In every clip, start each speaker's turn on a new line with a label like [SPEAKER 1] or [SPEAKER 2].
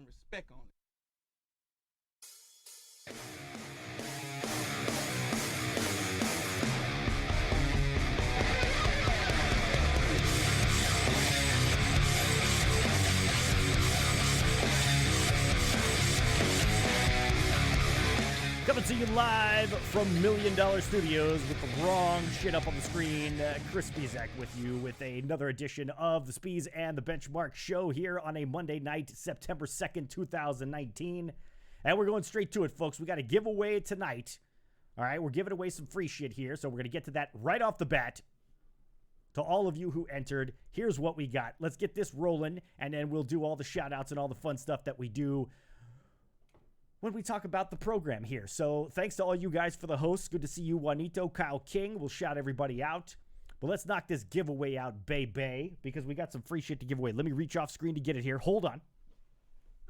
[SPEAKER 1] some respect on it.
[SPEAKER 2] Coming to you live from $1 Million Studios with the wrong shit up on the screen. Chris Speezak with you with another edition of the Speez and the Benchmark show here on a Monday night, September 2nd, 2019. And we're going straight to it, folks. We got a giveaway tonight. All right, we're giving away some free shit here, so we're going to get to that right off the bat. To all of you who entered, here's what we got. Let's get this rolling, and then we'll do all the shout-outs and all the fun stuff that we do when we talk about the program here. So thanks to all you guys for the hosts. Good to see you, Juanito, Kyle King. We'll shout everybody out. But let's knock this giveaway out, baby, because we got some free shit to give away. Let me reach off screen to get it here. Hold on.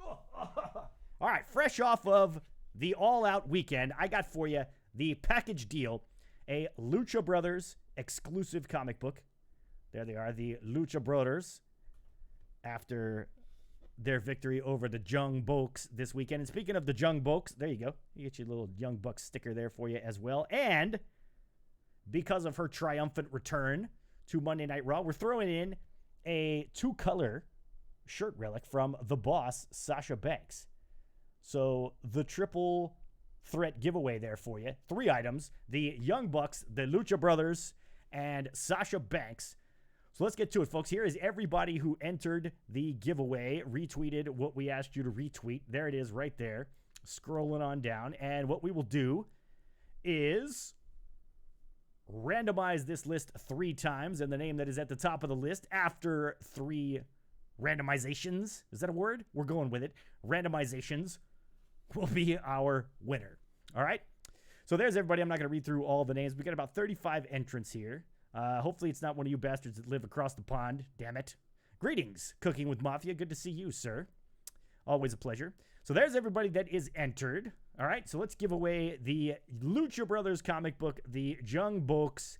[SPEAKER 2] All right, fresh off of the All Out weekend, I got for you the package deal, a Lucha Brothers exclusive comic book. There they are, the Lucha Brothers, after their victory over the Young Bucks this weekend. And speaking of the Young Bucks, there you go. You get your little Young Bucks sticker there for you as well. And because of her triumphant return to Monday Night Raw, we're throwing in a 2-color shirt relic from the boss, Sasha Banks. So the triple threat giveaway there for you. 3 items, the Young Bucks, the Lucha Brothers, and Sasha Banks. So let's get to it, folks. Here is everybody who entered the giveaway, retweeted what we asked you to retweet. There it is right there, scrolling on down. And what we will do is randomize this list 3 times, and the name that is at the top of the list after 3 randomizations, is that a word? We're going with it. Randomizations will be our winner. All right? So there's everybody. I'm not going to read through all the names. We got about 35 entrants here. Hopefully it's not one of you bastards that live across the pond. Damn it. Greetings, Cooking with Mafia. Good to see you, sir. Always a pleasure. So there's everybody that is entered. All right, so let's give away the Lucha Brothers comic book, the Young Bucks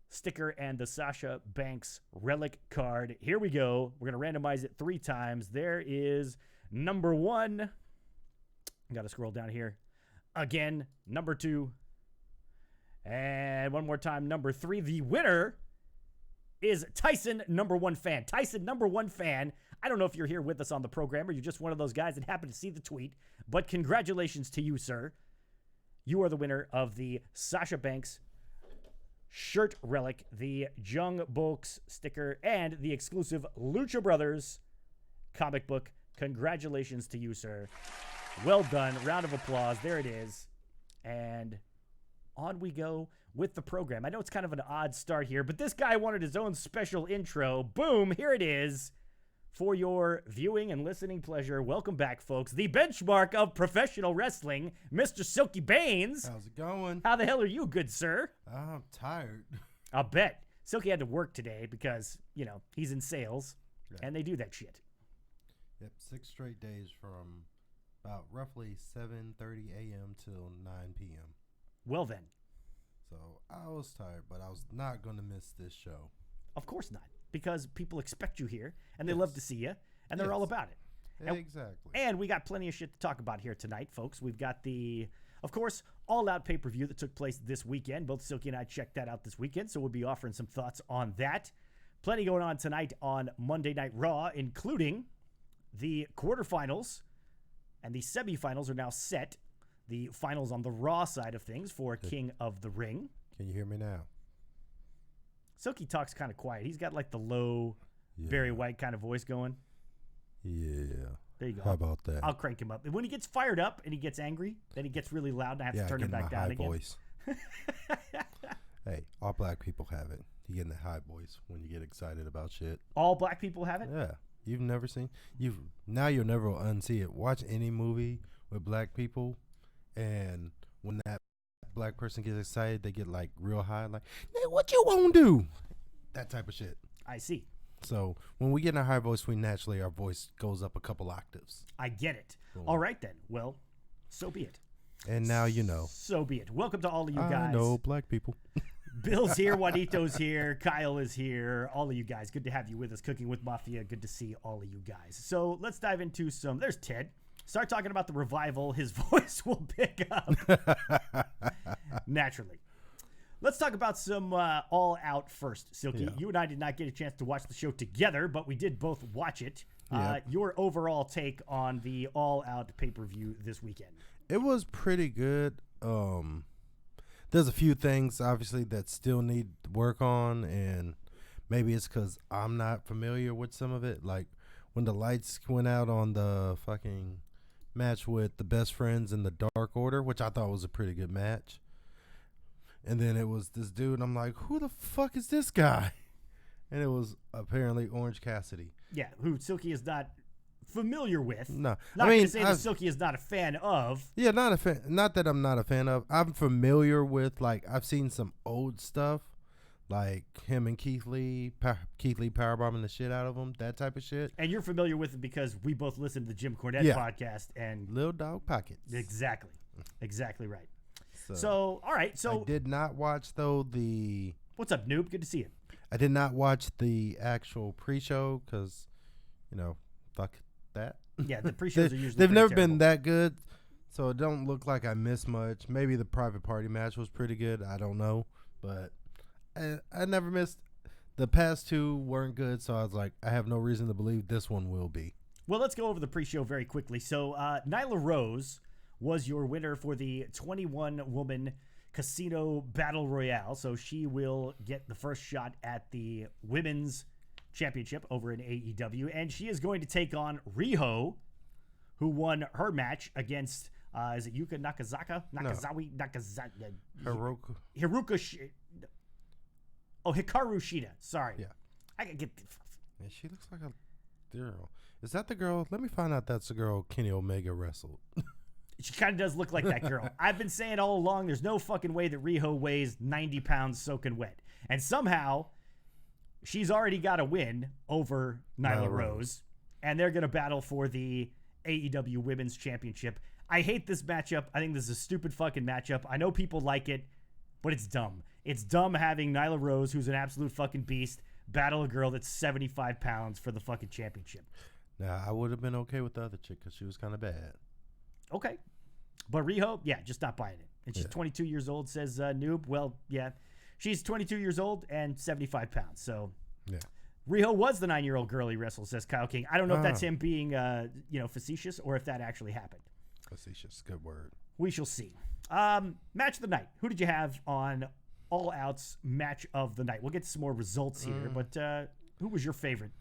[SPEAKER 2] sticker, and the Sasha Banks relic card. Here we go. We're going to randomize it 3 times. There is number 1. Got to scroll down here. Again, number 2. And one more time, number 3. The winner is Tyson, number 1 fan. Tyson, number 1 fan. I don't know if you're here with us on the program or you're just one of those guys that happened to see the tweet, but congratulations to you, sir. You are the winner of the Sasha Banks shirt relic, the Young Bucks sticker, and the exclusive Lucha Brothers comic book. Congratulations to you, sir. Well done. Round of applause. There it is. And on we go with the program. I know it's kind of an odd start here, but this guy wanted his own special intro. Boom, here it is. For your viewing and listening pleasure, welcome back, folks. The benchmark of professional wrestling, Mr. Silky Baines.
[SPEAKER 3] How's it going?
[SPEAKER 2] How the hell are you, good sir?
[SPEAKER 3] I'm tired.
[SPEAKER 2] I'll bet. Silky had to work today because, you know, he's in sales, and they do that shit.
[SPEAKER 3] Yep, 6 straight days from about roughly 7:30 a.m. till 9 p.m.
[SPEAKER 2] Well then.
[SPEAKER 3] So I was tired, but I was not going to miss this show.
[SPEAKER 2] Of course not, because people expect you here, and they love to see you, and they're all about it.
[SPEAKER 3] Exactly.
[SPEAKER 2] And we got plenty of shit to talk about here tonight, folks. We've got the, of course, All Out pay-per-view that took place this weekend. Both Silky and I checked that out this weekend, so we'll be offering some thoughts on that. Plenty going on tonight on Monday Night Raw, including the quarterfinals, and the semifinals are now set. The finals on the Raw side of things for King of the Ring.
[SPEAKER 3] Can you hear me now?
[SPEAKER 2] Silky talks kind of quiet. He's got like the low Barry White kind of voice going.
[SPEAKER 3] Yeah.
[SPEAKER 2] There you go.
[SPEAKER 3] How about that?
[SPEAKER 2] I'll crank him up. When he gets fired up and he gets angry, then he gets really loud and I have to turn him back down again.
[SPEAKER 3] Voice. Hey, all black people have it. You get in that high voice when you get excited about shit.
[SPEAKER 2] All black people have it?
[SPEAKER 3] Yeah. You've never seen. Now you'll never unsee it. Watch any movie with black people, and when that black person gets excited, they get like real high, like, hey, what you won't do? That type of shit.
[SPEAKER 2] I see.
[SPEAKER 3] So when we get in a high voice, our voice goes up a couple octaves.
[SPEAKER 2] I get it.
[SPEAKER 3] Boom.
[SPEAKER 2] All right then. Well, so be it.
[SPEAKER 3] And now you know.
[SPEAKER 2] So be it. Welcome to all of you guys.
[SPEAKER 3] I know black people.
[SPEAKER 2] Bill's here, Juanito's here, Kyle is here, all of you guys. Good to have you with us, Cooking with Mafia. Good to see all of you guys. So let's dive into there's Ted. Start talking about the revival. His voice will pick up naturally. Let's talk about some All Out first, Silky.
[SPEAKER 3] Yeah.
[SPEAKER 2] You and I did not get a chance to watch the show together, but we did both watch it. Your overall take on the All Out pay-per-view this weekend?
[SPEAKER 3] It was pretty good. There's a few things, obviously, that still need work on, and maybe it's because I'm not familiar with some of it. Like, when the lights went out on the fucking match with the Best Friends in the Dark Order, which I thought was a pretty good match. And then it was this dude, and I'm like, who the fuck is this guy? And it was apparently Orange Cassidy.
[SPEAKER 2] Yeah, who Silky is not familiar with.
[SPEAKER 3] No.
[SPEAKER 2] Not going to say that Silky is not a fan of.
[SPEAKER 3] Yeah, not a fan. Not that I'm not a fan of. I'm familiar with, like, I've seen some old stuff, like him and Keith Lee powerbombing the shit out of him, that type of shit.
[SPEAKER 2] And you're familiar with it because we both listened to the Jim Cornette podcast. And
[SPEAKER 3] Little Dog Pockets.
[SPEAKER 2] Exactly. Exactly right. So, all right. So
[SPEAKER 3] I did not watch, though,
[SPEAKER 2] What's up, noob? Good to see you.
[SPEAKER 3] I did not watch the actual pre-show because, fuck that.
[SPEAKER 2] Yeah, the pre-shows are usually
[SPEAKER 3] They've never
[SPEAKER 2] terrible.
[SPEAKER 3] been that good, so it don't look like I missed much. Maybe the private party match was pretty good. I don't know, but I never missed. The past two weren't good, so I was like, I have no reason to believe this one will be.
[SPEAKER 2] Well, let's go over the pre-show very quickly. So, Nyla Rose was your winner for the 21-woman Casino Battle Royale. So she will get the first shot at the Women's Championship over in AEW. And she is going to take on Riho, who won her match against, is it Yuka Nakazaka? Nakazawi?
[SPEAKER 3] No.
[SPEAKER 2] Nakazawa? Hikaru Shida. Sorry.
[SPEAKER 3] Yeah.
[SPEAKER 2] I can get...
[SPEAKER 3] Yeah, she looks like a girl. Is that the girl? Let me find out that's the girl Kenny Omega wrestled.
[SPEAKER 2] She kind of does look like that girl. I've been saying all along, there's no fucking way that Riho weighs 90 pounds soaking wet. And somehow, she's already got a win over Nyla Rose. And they're going to battle for the AEW Women's Championship. I hate this matchup. I think this is a stupid fucking matchup. I know people like it, but it's dumb. It's dumb having Nyla Rose, who's an absolute fucking beast, battle a girl that's 75 pounds for the fucking championship.
[SPEAKER 3] Now, I would have been okay with the other chick because she was kind of bad.
[SPEAKER 2] Okay. But Riho, yeah, just not buying it. And she's 22 years old, says Noob. Well, yeah, she's 22 years old and 75 pounds. So
[SPEAKER 3] yeah.
[SPEAKER 2] Riho was the 9-year-old girl he wrestled, says Kyle King. I don't know if that's him being, facetious or if that actually happened.
[SPEAKER 3] Facetious, good word.
[SPEAKER 2] We shall see. Match of the night. Who did you have on All Out's match of the night? We'll get to some more results here, but who was your favorite?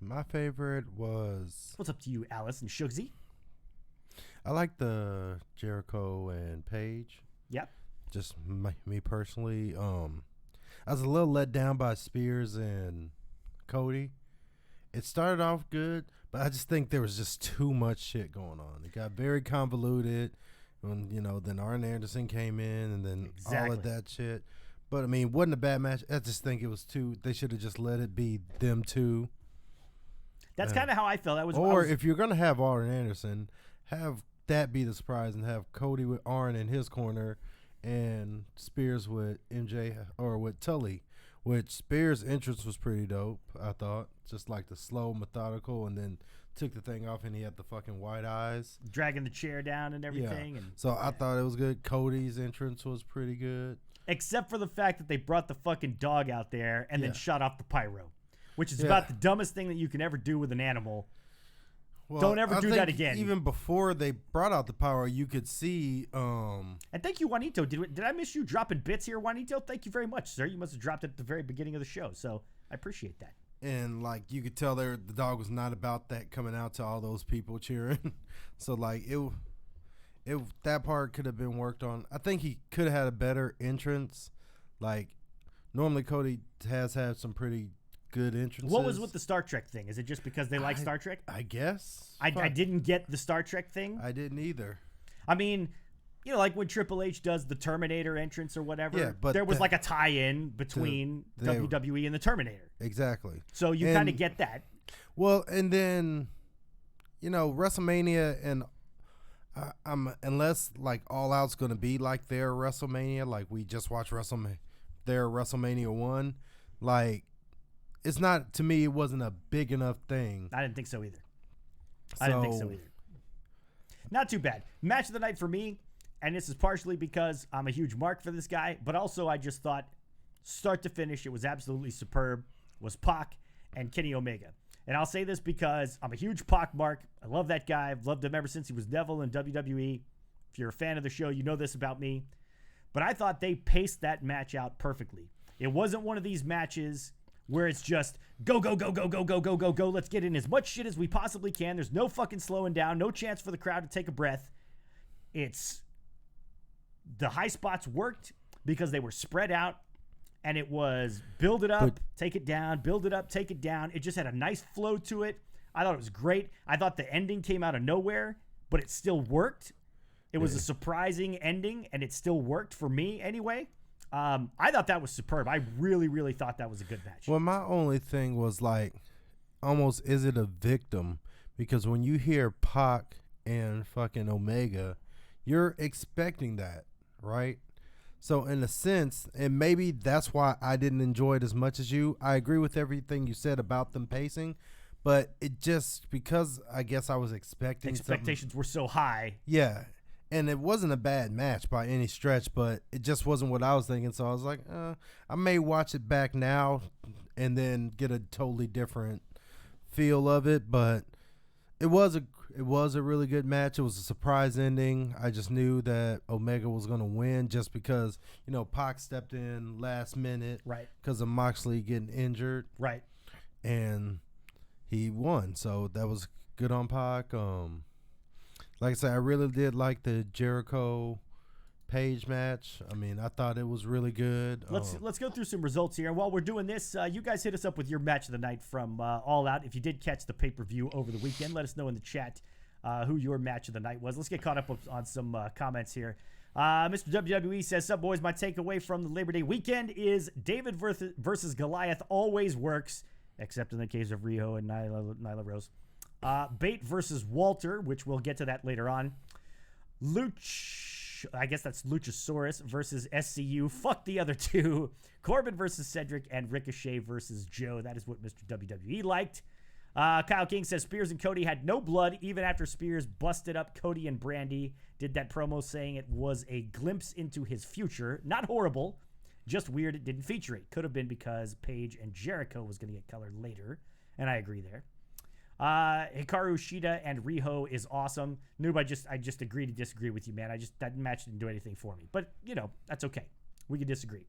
[SPEAKER 3] My favorite was...
[SPEAKER 2] What's up to you, Alice and Shugsy?
[SPEAKER 3] I like the Jericho and Paige.
[SPEAKER 2] Yep.
[SPEAKER 3] Just me personally. I was a little let down by Spears and Cody. It started off good, but I just think there was just too much shit going on. It got very convoluted. When, then Arn Anderson came in and then all of that shit. But, I mean, wasn't a bad match. I just think it was they should have just let it be them two.
[SPEAKER 2] That's kind of how I felt.
[SPEAKER 3] If you're going to have Arn Anderson, have that be the surprise and have Cody with Arn in his corner and Spears with MJ or with Tully, which Spears' entrance was pretty dope, I thought. Just like the slow, methodical, and then took the thing off and he had the fucking white eyes.
[SPEAKER 2] Dragging the chair down and everything.
[SPEAKER 3] Yeah.
[SPEAKER 2] And,
[SPEAKER 3] so I thought it was good. Cody's entrance was pretty good.
[SPEAKER 2] Except for the fact that they brought the fucking dog out there and then shot off the pyro, which is about the dumbest thing that you can ever do with an animal. Well, don't ever do that again.
[SPEAKER 3] Even before they brought out the power, you could see.
[SPEAKER 2] And thank you, Juanito. Did I miss you dropping bits here, Juanito? Thank you very much, sir. You must have dropped it at the very beginning of the show, so I appreciate that.
[SPEAKER 3] And like you could tell, the dog was not about that coming out to all those people cheering. So like it that part could have been worked on. I think he could have had a better entrance. Like normally Cody has had some pretty good entrances.
[SPEAKER 2] What was with the Star Trek thing? Is it just because they like Star Trek?
[SPEAKER 3] I guess.
[SPEAKER 2] I didn't get the Star Trek thing.
[SPEAKER 3] I didn't either.
[SPEAKER 2] I mean, like when Triple H does the Terminator entrance or whatever,
[SPEAKER 3] but
[SPEAKER 2] there was like a tie-in between WWE and the Terminator.
[SPEAKER 3] Exactly.
[SPEAKER 2] So you kind of get that.
[SPEAKER 3] Well, and then, WrestleMania and unless like All Out's going to be like their WrestleMania, like we just watched WrestleMania their WrestleMania 1. Like, it's not, to me, it wasn't a big enough thing.
[SPEAKER 2] I didn't think so either. I didn't think so either. Not too bad. Match of the night for me, and this is partially because I'm a huge mark for this guy, but also I just thought start to finish, it was absolutely superb, was Pac and Kenny Omega. And I'll say this because I'm a huge Pac mark. I love that guy. I've loved him ever since he was Neville in WWE. If you're a fan of the show, you know this about me. But I thought they paced that match out perfectly. It wasn't one of these matches where it's just go, go, go, go, go, go, go, go, go. Let's get in as much shit as we possibly can. There's no fucking slowing down. No chance for the crowd to take a breath. It's the high spots worked because they were spread out. And it was build it up, take it down, build it up, take it down. It just had a nice flow to it. I thought it was great. I thought the ending came out of nowhere, but it still worked. It was a surprising ending, and it still worked for me anyway. I thought that was superb. I really, really thought that was a good match.
[SPEAKER 3] Well, my only thing was like, almost, is it a victim? Because when you hear Pac and fucking Omega, you're expecting that, right? So in a sense, and maybe that's why I didn't enjoy it as much as you. I agree with everything you said about them pacing, but it just, because I guess I was expecting
[SPEAKER 2] expectations were so high.
[SPEAKER 3] Yeah. And it wasn't a bad match by any stretch, but it just wasn't what I was thinking. So I was like, I may watch it back now and then get a totally different feel of it. But it was a really good match. It was a surprise ending. I just knew that Omega was going to win just because, Pac stepped in last minute.
[SPEAKER 2] Right.
[SPEAKER 3] Because of Moxley getting injured.
[SPEAKER 2] Right.
[SPEAKER 3] And he won. So that was good on Pac. Like I said, I really did like the Jericho Page match. I mean, I thought it was really good.
[SPEAKER 2] Let's go through some results here. And while we're doing this, you guys hit us up with your match of the night from All Out. If you did catch the pay-per-view over the weekend, let us know in the chat who your match of the night was. Let's get caught up on some comments here. Mr. WWE says, "Sup, boys? My takeaway from the Labor Day weekend is David versus Goliath always works, except in the case of Riho and Nyla Rose. Bate versus Walter, which we'll get to that later on. I guess that's Luchasaurus versus SCU. Fuck the other two. Corbin versus Cedric, and Ricochet versus Joe. That is what Mr. WWE liked. Kyle King says Spears and Cody had no blood even after Spears busted up Cody and Brandy. Did that promo saying it was a glimpse into his future. Not horrible, just weird it didn't feature it. Could have been because Paige and Jericho was going to get colored later, and I agree there. Hikaru Shida and Riho is awesome. Noob, I just agree to disagree with you, man. That match didn't do anything for me, but that's okay. We can disagree.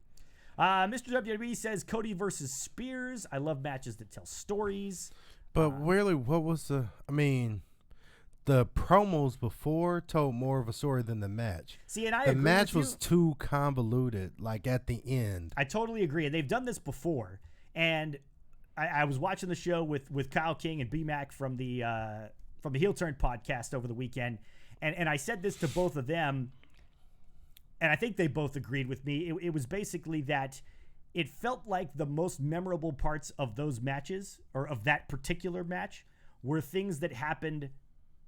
[SPEAKER 2] Mr. WWE says Cody versus Spears. I love matches that tell stories.
[SPEAKER 3] But really, what was the promos before told more of a story than the match.
[SPEAKER 2] See, and
[SPEAKER 3] the match was too convoluted, like at the end.
[SPEAKER 2] I totally agree. And they've done this before. And I was watching the show with Kyle King and B-Mac from the Heel Turn podcast over the weekend, and I said this to both of them, and I think they both agreed with me. It was basically that it felt like the most memorable parts of those matches, or of that particular match, were things that happened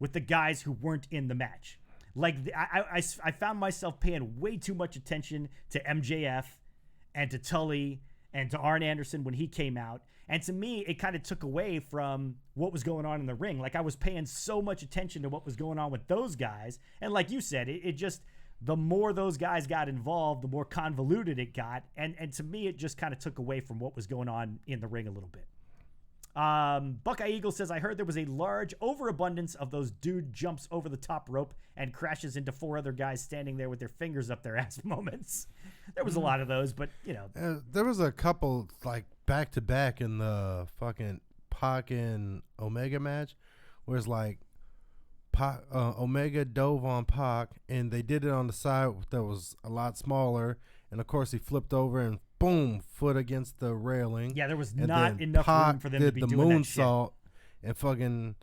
[SPEAKER 2] with the guys who weren't in the match. Like, I found myself paying way too much attention to MJF and to Tully and to Arn Anderson when he came out. And to me, it kind of took away from what was going on in the ring. Like, I was paying so much attention to what was going on with those guys. And like you said, it just, the more those guys got involved, the more convoluted it got. And to me, it just kind of took away from what was going on in the ring a little bit. Buckeye Eagle says, I heard there was a large overabundance of those dude jumps over the top rope and crashes into four other guys standing there with their fingers up their ass moments. There was a lot of those, but
[SPEAKER 3] there was a couple like back to back in the fucking Pac and Omega match where it's like Omega dove on Pac and they did it on the side that was a lot smaller, and of course he flipped over and boom, foot against the railing.
[SPEAKER 2] Yeah, there was not enough room for them to be doing that shit.
[SPEAKER 3] Moonsault and fucking,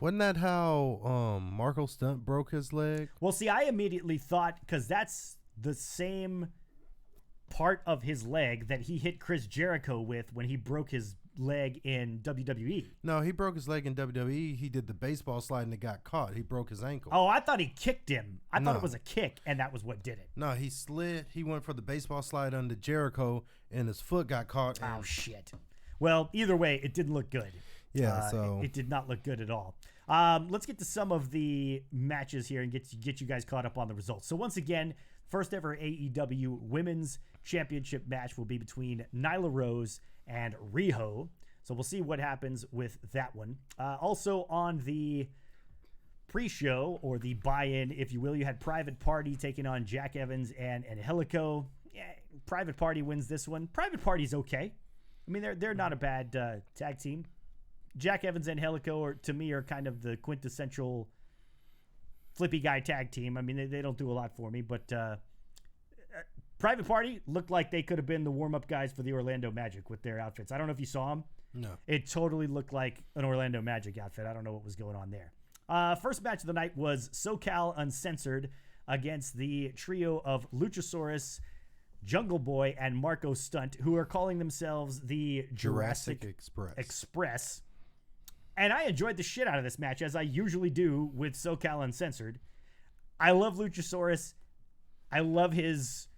[SPEAKER 3] wasn't that how Marco Stunt broke his leg?
[SPEAKER 2] Well, see, I immediately thought, because that's the same part of his leg that he hit Chris Jericho with when he broke his leg in WWE.
[SPEAKER 3] No, he broke his leg in WWE. He did the baseball slide and it got caught. He broke his ankle.
[SPEAKER 2] Oh, I thought he kicked him. I thought
[SPEAKER 3] No.
[SPEAKER 2] it was a kick, and that was what did it.
[SPEAKER 3] No, he slid. He went for the baseball slide under Jericho, and his foot got caught.
[SPEAKER 2] Oh, shit. Well, either way, it didn't look good.
[SPEAKER 3] Yeah, so
[SPEAKER 2] it did not look good at all. Let's get to some of the matches here and get you guys caught up on the results. So once again, first ever AEW Women's Championship match will be between Nyla Rose and Riho. So we'll see what happens with that one. Also on the pre-show, or the buy-in, if you will, you had Private Party taking on Jack Evans and Angelico. Yeah, Private Party wins this one. Private Party's okay. I mean, they're not a bad tag team. Jack Evans and Angelico, to me, are kind of the quintessential flippy guy tag team. I mean, they don't do a lot for me, but Private Party looked like they could have been the warm-up guys for the Orlando Magic with their outfits. I don't know if you saw them.
[SPEAKER 3] no.
[SPEAKER 2] It totally looked like an Orlando Magic outfit. I don't know what was going on there. First match of the night was SoCal Uncensored against the trio of Luchasaurus, Jungle Boy, and Marco Stunt, who are calling themselves the Jurassic Express. And I enjoyed the shit out of this match, as I usually do with SoCal Uncensored. I love Luchasaurus. I love his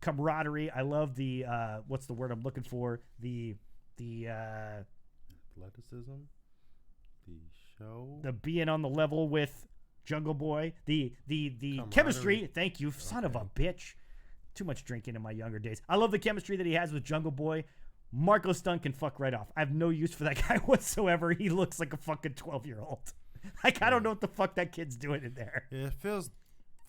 [SPEAKER 2] camaraderie. I love the what's the word I'm looking for? The
[SPEAKER 3] Athleticism, the show,
[SPEAKER 2] the being on the level with Jungle Boy, the chemistry. Thank you, son of a bitch. Too much drinking in my younger days. I love the chemistry that he has with Jungle Boy. Marco Stunt can fuck right off. I have no use for that guy whatsoever. He looks like a fucking 12-year-old. Like, I don't know what the fuck that kid's doing in there.
[SPEAKER 3] Yeah, it feels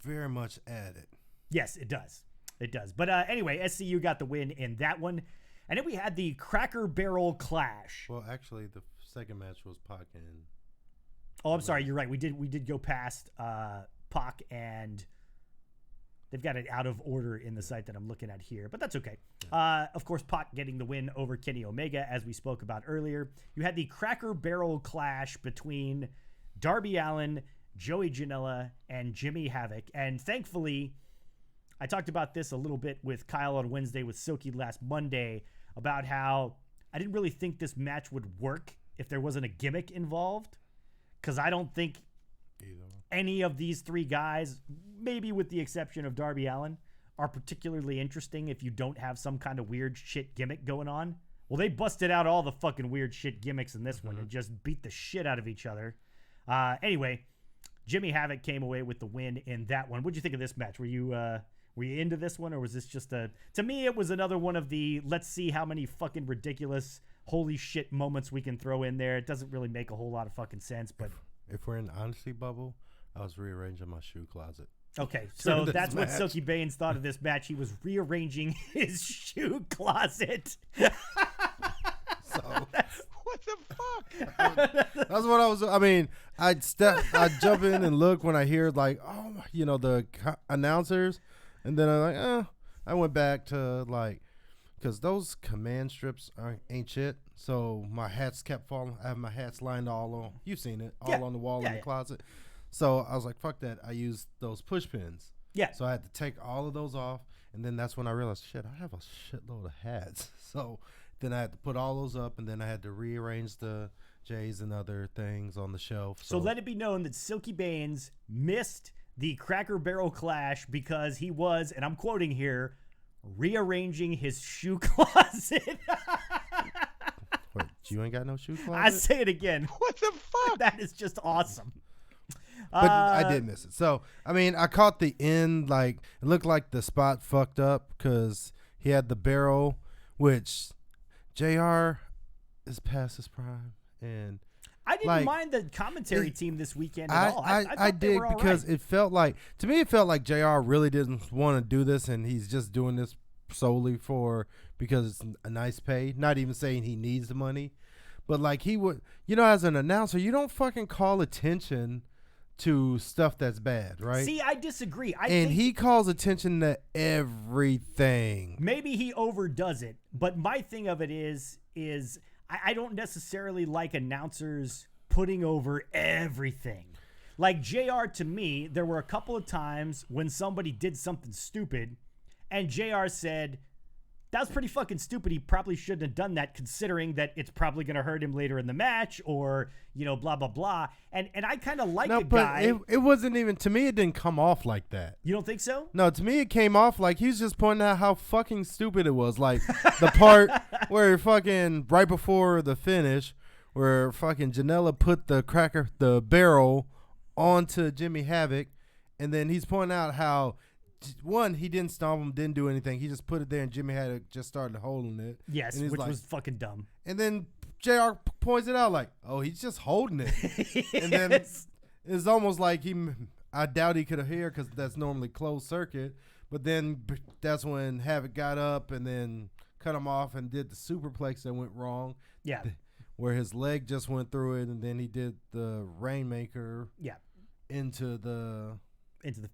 [SPEAKER 3] very much added.
[SPEAKER 2] Yes, it does. It does. But anyway, SCU got the win in that one. And then we had the Cracker Barrel Clash.
[SPEAKER 3] Well, actually, the second match was Pac and...
[SPEAKER 2] Oh, I'm sorry. You're right. We did go past Pac, and they've got it out of order in the site that I'm looking at here, but that's okay. Yeah. Of course, Pac getting the win over Kenny Omega, as we spoke about earlier. You had the Cracker Barrel Clash between Darby Allin, Joey Janela, and Jimmy Havoc. And thankfully, I talked about this a little bit with Kyle on Wednesday, with Silky last Monday, about how I didn't really think this match would work if there wasn't a gimmick involved, because I don't think any of these three guys, maybe with the exception of Darby Allin, are particularly interesting if you don't have some kind of weird shit gimmick going on. Well, they busted out all the fucking weird shit gimmicks in this one and just beat the shit out of each other. Anyway, Jimmy Havoc came away with the win in that one. What'd you think of this match? Were you into this one, or was this just to me, it was another one of the, let's see how many fucking ridiculous holy shit moments we can throw in there. It doesn't really make a whole lot of fucking sense, but
[SPEAKER 3] if we're in the honesty bubble, I was rearranging my shoe closet.
[SPEAKER 2] Okay, so that's what Silky Baines thought of this match. He was rearranging his shoe closet.
[SPEAKER 3] So
[SPEAKER 1] what the fuck?
[SPEAKER 3] that's what I was. I mean, I'd jump in and look when I hear like, oh, the announcers, and then I'm like, I went back to like, because those command strips ain't shit. So my hats kept falling. I have my hats lined all on. You've seen it, all on the wall in the closet. So I was like, fuck that. I used those push pins.
[SPEAKER 2] Yeah.
[SPEAKER 3] So I had to take all of those off, and then that's when I realized, shit, I have a shitload of hats. So then I had to put all those up, and then I had to rearrange the J's and other things on the shelf.
[SPEAKER 2] So let it be known that Silky Baines missed the Cracker Barrel Clash because he was, and I'm quoting here, rearranging his shoe closet.
[SPEAKER 3] Wait, you ain't got no shoe closet?
[SPEAKER 2] I say it again.
[SPEAKER 1] What the fuck?
[SPEAKER 2] That is just awesome.
[SPEAKER 3] But I did miss it. So, I mean, I caught the end. Like, it looked like the spot fucked up because he had the barrel, which JR is past his prime. And
[SPEAKER 2] I didn't mind the commentary team this weekend at all.
[SPEAKER 3] I did because it felt like, to me, it felt like JR really didn't want to do this, and he's just doing this solely because it's a nice pay. Not even saying he needs the money, but like he would, as an announcer, you don't fucking call attention to stuff that's bad, right?
[SPEAKER 2] See, I disagree. I
[SPEAKER 3] think
[SPEAKER 2] he
[SPEAKER 3] calls attention to everything.
[SPEAKER 2] Maybe he overdoes it, but my thing of it is I don't necessarily like announcers putting over everything. Like JR, to me, there were a couple of times when somebody did something stupid, and JR said, that was pretty fucking stupid. He probably shouldn't have done that, considering that it's probably going to hurt him later in the match, or blah blah blah. And I kind of like a guy.
[SPEAKER 3] It wasn't even, to me. It didn't come off like that.
[SPEAKER 2] You don't think so?
[SPEAKER 3] No, to me it came off like he was just pointing out how fucking stupid it was. Like the part where fucking right before the finish, where fucking Janela put the barrel onto Jimmy Havoc, and then he's pointing out how, one, he didn't stomp him, didn't do anything. He just put it there, and Jimmy Havoc just started holding it.
[SPEAKER 2] Yes, which was fucking dumb.
[SPEAKER 3] And then JR points it out like, oh, he's just holding it.
[SPEAKER 2] Yes.
[SPEAKER 3] And then it's almost like I doubt he could have heard, because that's normally closed circuit. But then that's when Havoc got up and then cut him off and did the superplex that went wrong.
[SPEAKER 2] Yeah.
[SPEAKER 3] Where his leg just went through it, and then he did the Rainmaker.
[SPEAKER 2] Yeah.
[SPEAKER 3] Into the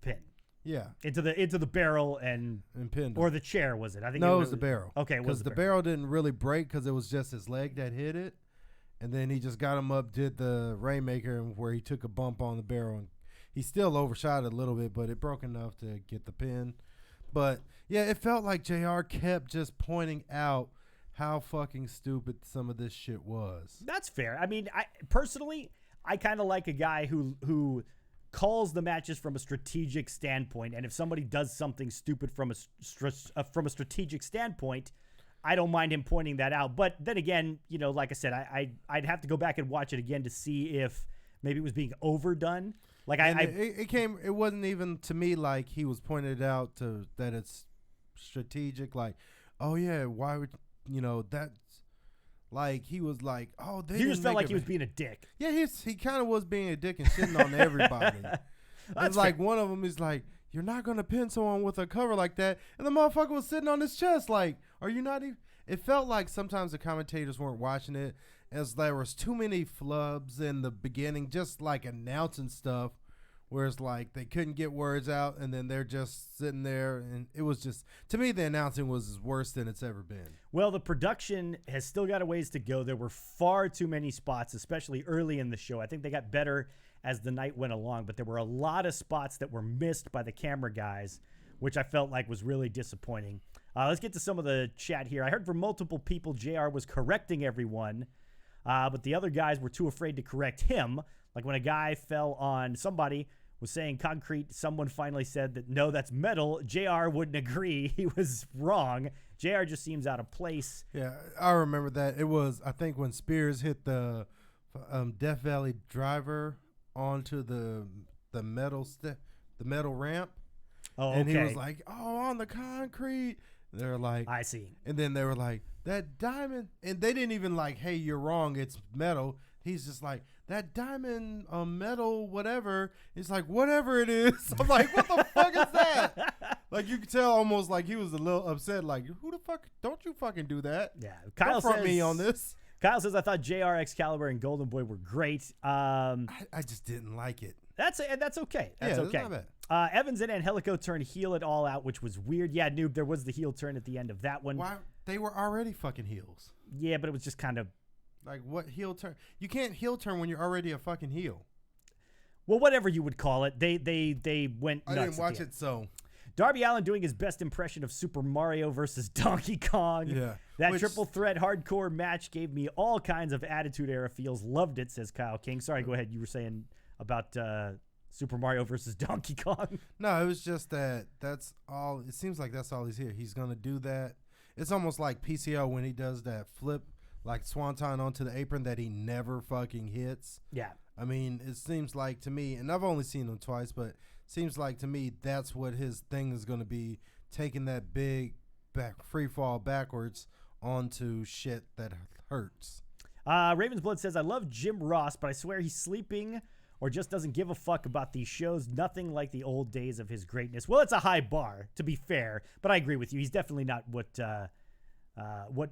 [SPEAKER 2] pin.
[SPEAKER 3] Yeah.
[SPEAKER 2] Into the barrel and
[SPEAKER 3] pinned him.
[SPEAKER 2] Or the chair, was it? I think
[SPEAKER 3] no, it was the barrel.
[SPEAKER 2] Okay,
[SPEAKER 3] because the barrel didn't really break, because it was just his leg that hit it, and then he just got him up, did the Rainmaker, where he took a bump on the barrel, and he still overshot it a little bit, but it broke enough to get the pin. But yeah, it felt like JR kept just pointing out how fucking stupid some of this shit was.
[SPEAKER 2] That's fair. I mean, I personally kind of like a guy who calls the matches from a strategic standpoint, and if somebody does something stupid from a strategic standpoint, I don't mind him pointing that out. But then again, like I said, I'd have to go back and watch it again to see if maybe it was being overdone. Like
[SPEAKER 3] it wasn't even to me like he was pointing it out that it's strategic. Like, oh yeah, why would that's like, he was like, oh, they.
[SPEAKER 2] You just felt like he was being a dick.
[SPEAKER 3] Yeah, he kind of was being a dick and shitting on everybody. It's like one of them is like, you're not gonna pin someone with a cover like that, and the motherfucker was sitting on his chest. Like, are you not even? It felt like sometimes the commentators weren't watching it, as there was too many flubs in the beginning, just like announcing stuff, where it's like they couldn't get words out, and then they're just sitting there, and it was just, to me, the announcing was worse than it's ever been.
[SPEAKER 2] Well, the production has still got a ways to go. There were far too many spots, especially early in the show. I think they got better as the night went along, but there were a lot of spots that were missed by the camera guys, which I felt like was really disappointing. Let's get to some of the chat here. I heard from multiple people JR was correcting everyone, but the other guys were too afraid to correct him. Like when a guy fell on somebody, was saying concrete, someone finally said that, no, that's metal. JR wouldn't agree. He was wrong. JR just seems out of place.
[SPEAKER 3] Yeah, I remember that. It was, I think, when Spears hit the Death Valley driver onto the metal ramp.
[SPEAKER 2] Oh, okay.
[SPEAKER 3] And he was like, oh, on the concrete. They're like,
[SPEAKER 2] I see.
[SPEAKER 3] And then they were like, that diamond. And they didn't even like, hey, you're wrong, it's metal. He's just like, that diamond metal, whatever. It's like, whatever it is. I'm like, what the fuck is that? Like, you could tell almost like he was a little upset. Like, who the fuck? Don't you fucking do that.
[SPEAKER 2] Yeah. Kyle
[SPEAKER 3] Don't front me on this.
[SPEAKER 2] Kyle says, I thought JR, Excalibur, and Golden Boy were great.
[SPEAKER 3] I just didn't like it.
[SPEAKER 2] That's okay. That's okay.
[SPEAKER 3] That's not bad.
[SPEAKER 2] Evans and Angelico turned heel at All Out, which was weird. Yeah, Noob, there was the heel turn at the end of that one.
[SPEAKER 3] Why? They were already fucking heels.
[SPEAKER 2] Yeah, but it was just kind of...
[SPEAKER 3] Like, what heel turn? You can't heel turn when you're already a fucking heel.
[SPEAKER 2] Well, whatever you would call it. They went nuts.
[SPEAKER 3] I didn't watch it, so...
[SPEAKER 2] Darby Allin doing his best impression of Super Mario versus Donkey Kong.
[SPEAKER 3] Yeah.
[SPEAKER 2] That triple threat hardcore match gave me all kinds of Attitude Era feels. Loved it, says Kyle King. Sorry, go ahead. You were saying about Super Mario versus Donkey Kong.
[SPEAKER 3] No, it was just that's all. It seems like that's all he's here. He's going to do that. It's almost like PCO when he does that flip, like swanton onto the apron that he never fucking hits.
[SPEAKER 2] Yeah.
[SPEAKER 3] I mean, it seems like to me, and I've only seen him twice, but seems like to me that's what his thing is going to be, taking that big free fall backwards onto shit that hurts.
[SPEAKER 2] Raven's Blood says, I love Jim Ross, but I swear he's sleeping or just doesn't give a fuck about these shows. Nothing like the old days of his greatness. Well, it's a high bar, to be fair, but I agree with you. He's definitely not what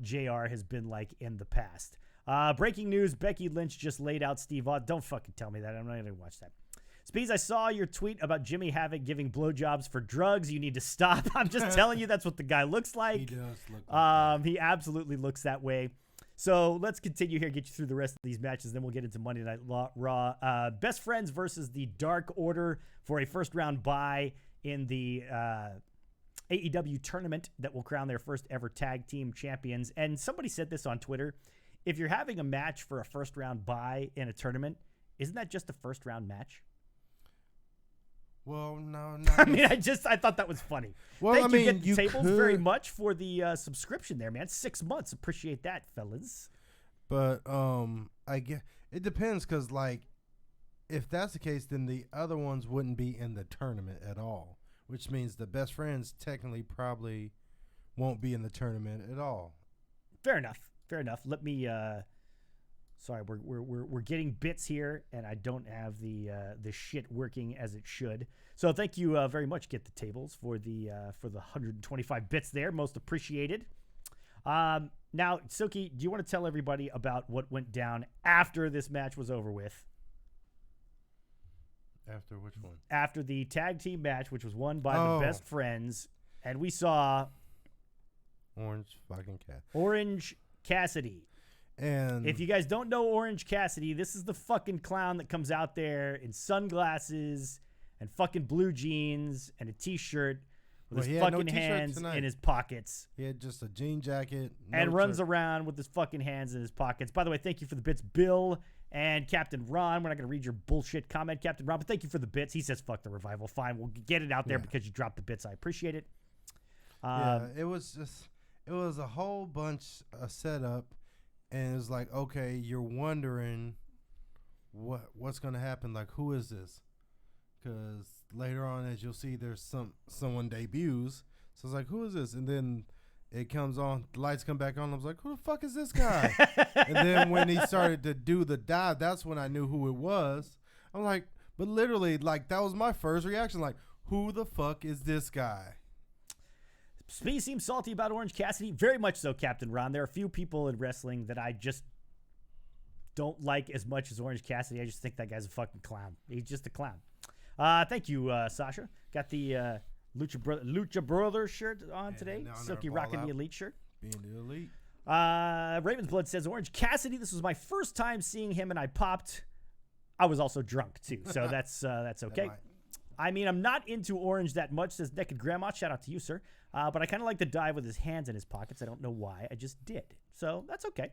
[SPEAKER 2] JR has been like in the past. Breaking news, Becky Lynch just laid out Steve Austin. Don't fucking tell me that. I'm not going to watch that. Speez, I saw your tweet about Jimmy Havoc giving blowjobs for drugs. You need to stop. I'm just telling you that's what the guy looks like.
[SPEAKER 3] He does look like that.
[SPEAKER 2] He absolutely looks that way. So let's continue here, get you through the rest of these matches, then we'll get into Monday Night Raw. Best Friends versus the Dark Order for a first-round bye in the AEW tournament that will crown their first ever tag team champions. And somebody said this on Twitter. If you're having a match for a first round bye in a tournament, isn't that just a first round match?
[SPEAKER 3] Well, no.
[SPEAKER 2] I mean, I thought that was funny.
[SPEAKER 3] Well,
[SPEAKER 2] Thank
[SPEAKER 3] I mean,
[SPEAKER 2] you, Get the
[SPEAKER 3] you
[SPEAKER 2] Tables,
[SPEAKER 3] could,
[SPEAKER 2] very much for the subscription there, man. 6 months. Appreciate that, fellas.
[SPEAKER 3] But I guess it depends, because like, if that's the case, then the other ones wouldn't be in the tournament at all, which means the best friends technically probably won't be in the tournament at all.
[SPEAKER 2] Fair enough. Let me. Sorry, we're getting bits here, and I don't have the shit working as it should. So thank you very much, Get the Tables, for the 125 bits there. Most appreciated. Now, Silky, do you want to tell everybody about what went down after this match was over with?
[SPEAKER 3] After which one?
[SPEAKER 2] After the tag team match, which was won by the best friends, and we saw
[SPEAKER 3] Orange
[SPEAKER 2] Cassidy.
[SPEAKER 3] And
[SPEAKER 2] if you guys don't know Orange Cassidy, this is the fucking clown that comes out there in sunglasses and fucking blue jeans and a t-shirt with his fucking hands in his pockets.
[SPEAKER 3] He had just a jean jacket.
[SPEAKER 2] And runs around with his fucking hands in his pockets. By the way, thank you for the bits, Bill and Captain Ron. We're not going to read your bullshit comment, Captain Ron, but thank you for the bits. He says, fuck the revival. Fine, we'll get it out there because you dropped the bits. I appreciate it.
[SPEAKER 3] It was a whole bunch of setup. And it's like, okay, you're wondering what's going to happen. Like, who is this? Because later on, as you'll see, there's someone debuts. So it's like, who is this? And then it comes on, the lights come back on. I was like, who the fuck is this guy? And then when he started to do the dive, that's when I knew who it was. I'm like, but literally, like, that was my first reaction. Like, who the fuck is this guy?
[SPEAKER 2] Speez seems salty about Orange Cassidy. Very much so, Captain Ron. There are a few people in wrestling that I just don't like as much as Orange Cassidy. I just think that guy's a fucking clown. He's just a clown. Thank you, Sasha. Got the Lucha Brothers shirt on today. Silky rocking the Elite shirt.
[SPEAKER 3] Being the Elite.
[SPEAKER 2] Raven's Blood says, Orange Cassidy, this was my first time seeing him, and I popped. I was also drunk, too, so that's okay. I mean, I'm not into Orange that much, says Naked Grandma. Shout out to you, sir. But I kind of like the dive with his hands in his pockets. I don't know why. I just did. So that's okay.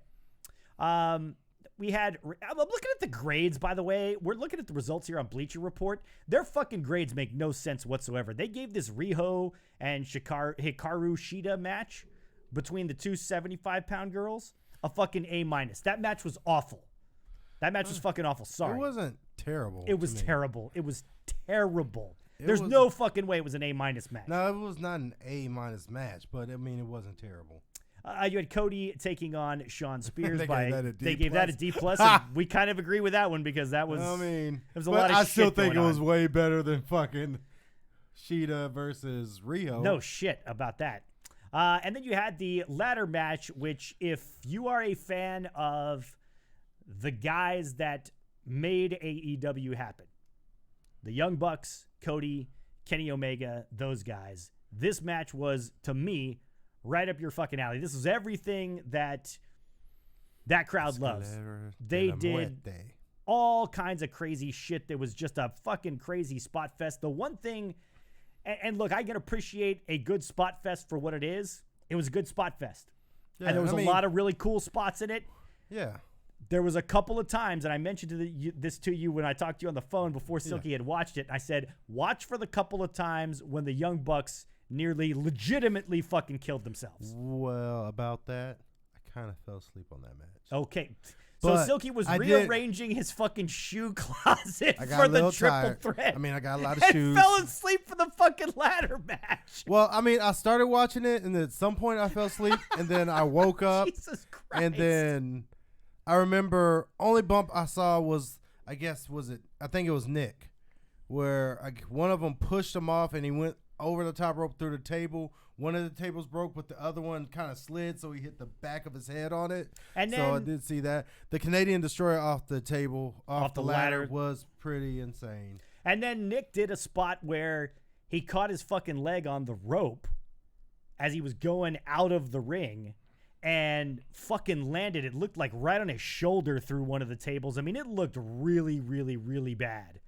[SPEAKER 2] I'm looking at the grades, by the way. We're looking at the results here on Bleacher Report. Their fucking grades make no sense whatsoever. They gave this Riho and Hikaru Shida match between the two 75-pound girls a fucking A-. That match was awful. That match was fucking awful. Sorry.
[SPEAKER 3] It wasn't terrible.
[SPEAKER 2] It was terrible. It was terrible. There's no fucking way it was an A- match.
[SPEAKER 3] No, it was not an A- match, but I mean, it wasn't terrible.
[SPEAKER 2] You had Cody taking on Sean Spears.
[SPEAKER 3] They
[SPEAKER 2] gave that a D+. And we kind of agree with that one because that was.
[SPEAKER 3] I mean,
[SPEAKER 2] it was a lot of
[SPEAKER 3] I
[SPEAKER 2] shit
[SPEAKER 3] still think it was
[SPEAKER 2] on.
[SPEAKER 3] way better than fucking Shida versus Riho.
[SPEAKER 2] No shit about that. And then you had the ladder match, which if you are a fan of the guys that made AEW happen, the Young Bucks, Cody, Kenny Omega, those guys, this match was, to me, right up your fucking alley. This was everything that crowd loves. They did all kinds of crazy shit. There was just a fucking crazy spot fest. The one thing, and look, I can appreciate a good spot fest for what it is. It was a good spot fest. Yeah, and there was a lot of really cool spots in it.
[SPEAKER 3] Yeah.
[SPEAKER 2] There was a couple of times, and I mentioned this to you when I talked to you on the phone before Silky had watched it. I said, watch for the couple of times when the Young Bucks nearly legitimately fucking killed themselves.
[SPEAKER 3] Well, about that, I kind of fell asleep on that match.
[SPEAKER 2] Okay. So Silky was rearranging his fucking shoe closet for the triple threat.
[SPEAKER 3] I mean, I got a lot of
[SPEAKER 2] and
[SPEAKER 3] shoes.
[SPEAKER 2] fell asleep for the fucking ladder match.
[SPEAKER 3] Well, I mean, I started watching it, and then at some point I fell asleep, and then I woke up.
[SPEAKER 2] Jesus Christ.
[SPEAKER 3] And then I remember only bump I saw was, I think it was Nick, where one of them pushed him off, and he went over the top rope through the table. One of the tables broke, but the other one kind of slid, so he hit the back of his head on it. And then, so I did see that. The Canadian Destroyer off the table, off the ladder, was pretty insane.
[SPEAKER 2] And then Nick did a spot where he caught his fucking leg on the rope as he was going out of the ring and fucking landed. It looked like right on his shoulder through one of the tables. I mean, it looked really, really, really bad.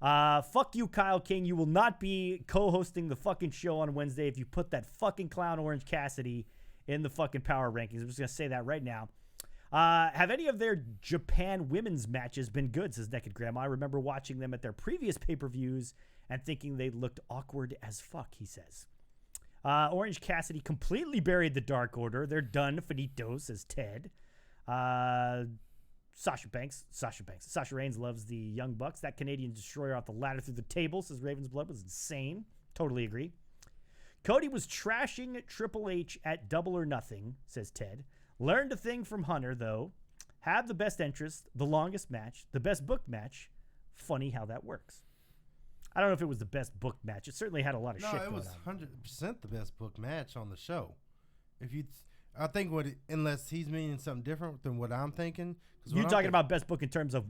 [SPEAKER 2] Fuck you, Kyle King. You will not be co-hosting the fucking show on Wednesday if you put that fucking clown Orange Cassidy in the fucking power rankings. I'm just going to say that right now. Have any of their Japan women's matches been good, says Naked Grandma. I remember watching them at their previous pay-per-views and thinking they looked awkward as fuck, he says. Orange Cassidy completely buried the Dark Order. They're done, finito, says Ted. Sasha Reigns loves the Young Bucks. That Canadian destroyer off the ladder through the table, says Raven's Blood, was insane. Totally agree. Cody was trashing Triple H at Double or Nothing, says Ted. Learned a thing from Hunter, though. Have the best entrance, the longest match, the best booked match. Funny how that works. I don't know if it was the best booked match. It certainly had a lot of shit going on.
[SPEAKER 3] No, it was 100% the best booked match on the show. I think unless he's meaning something different than what I'm thinking.
[SPEAKER 2] You're talking about best book in terms of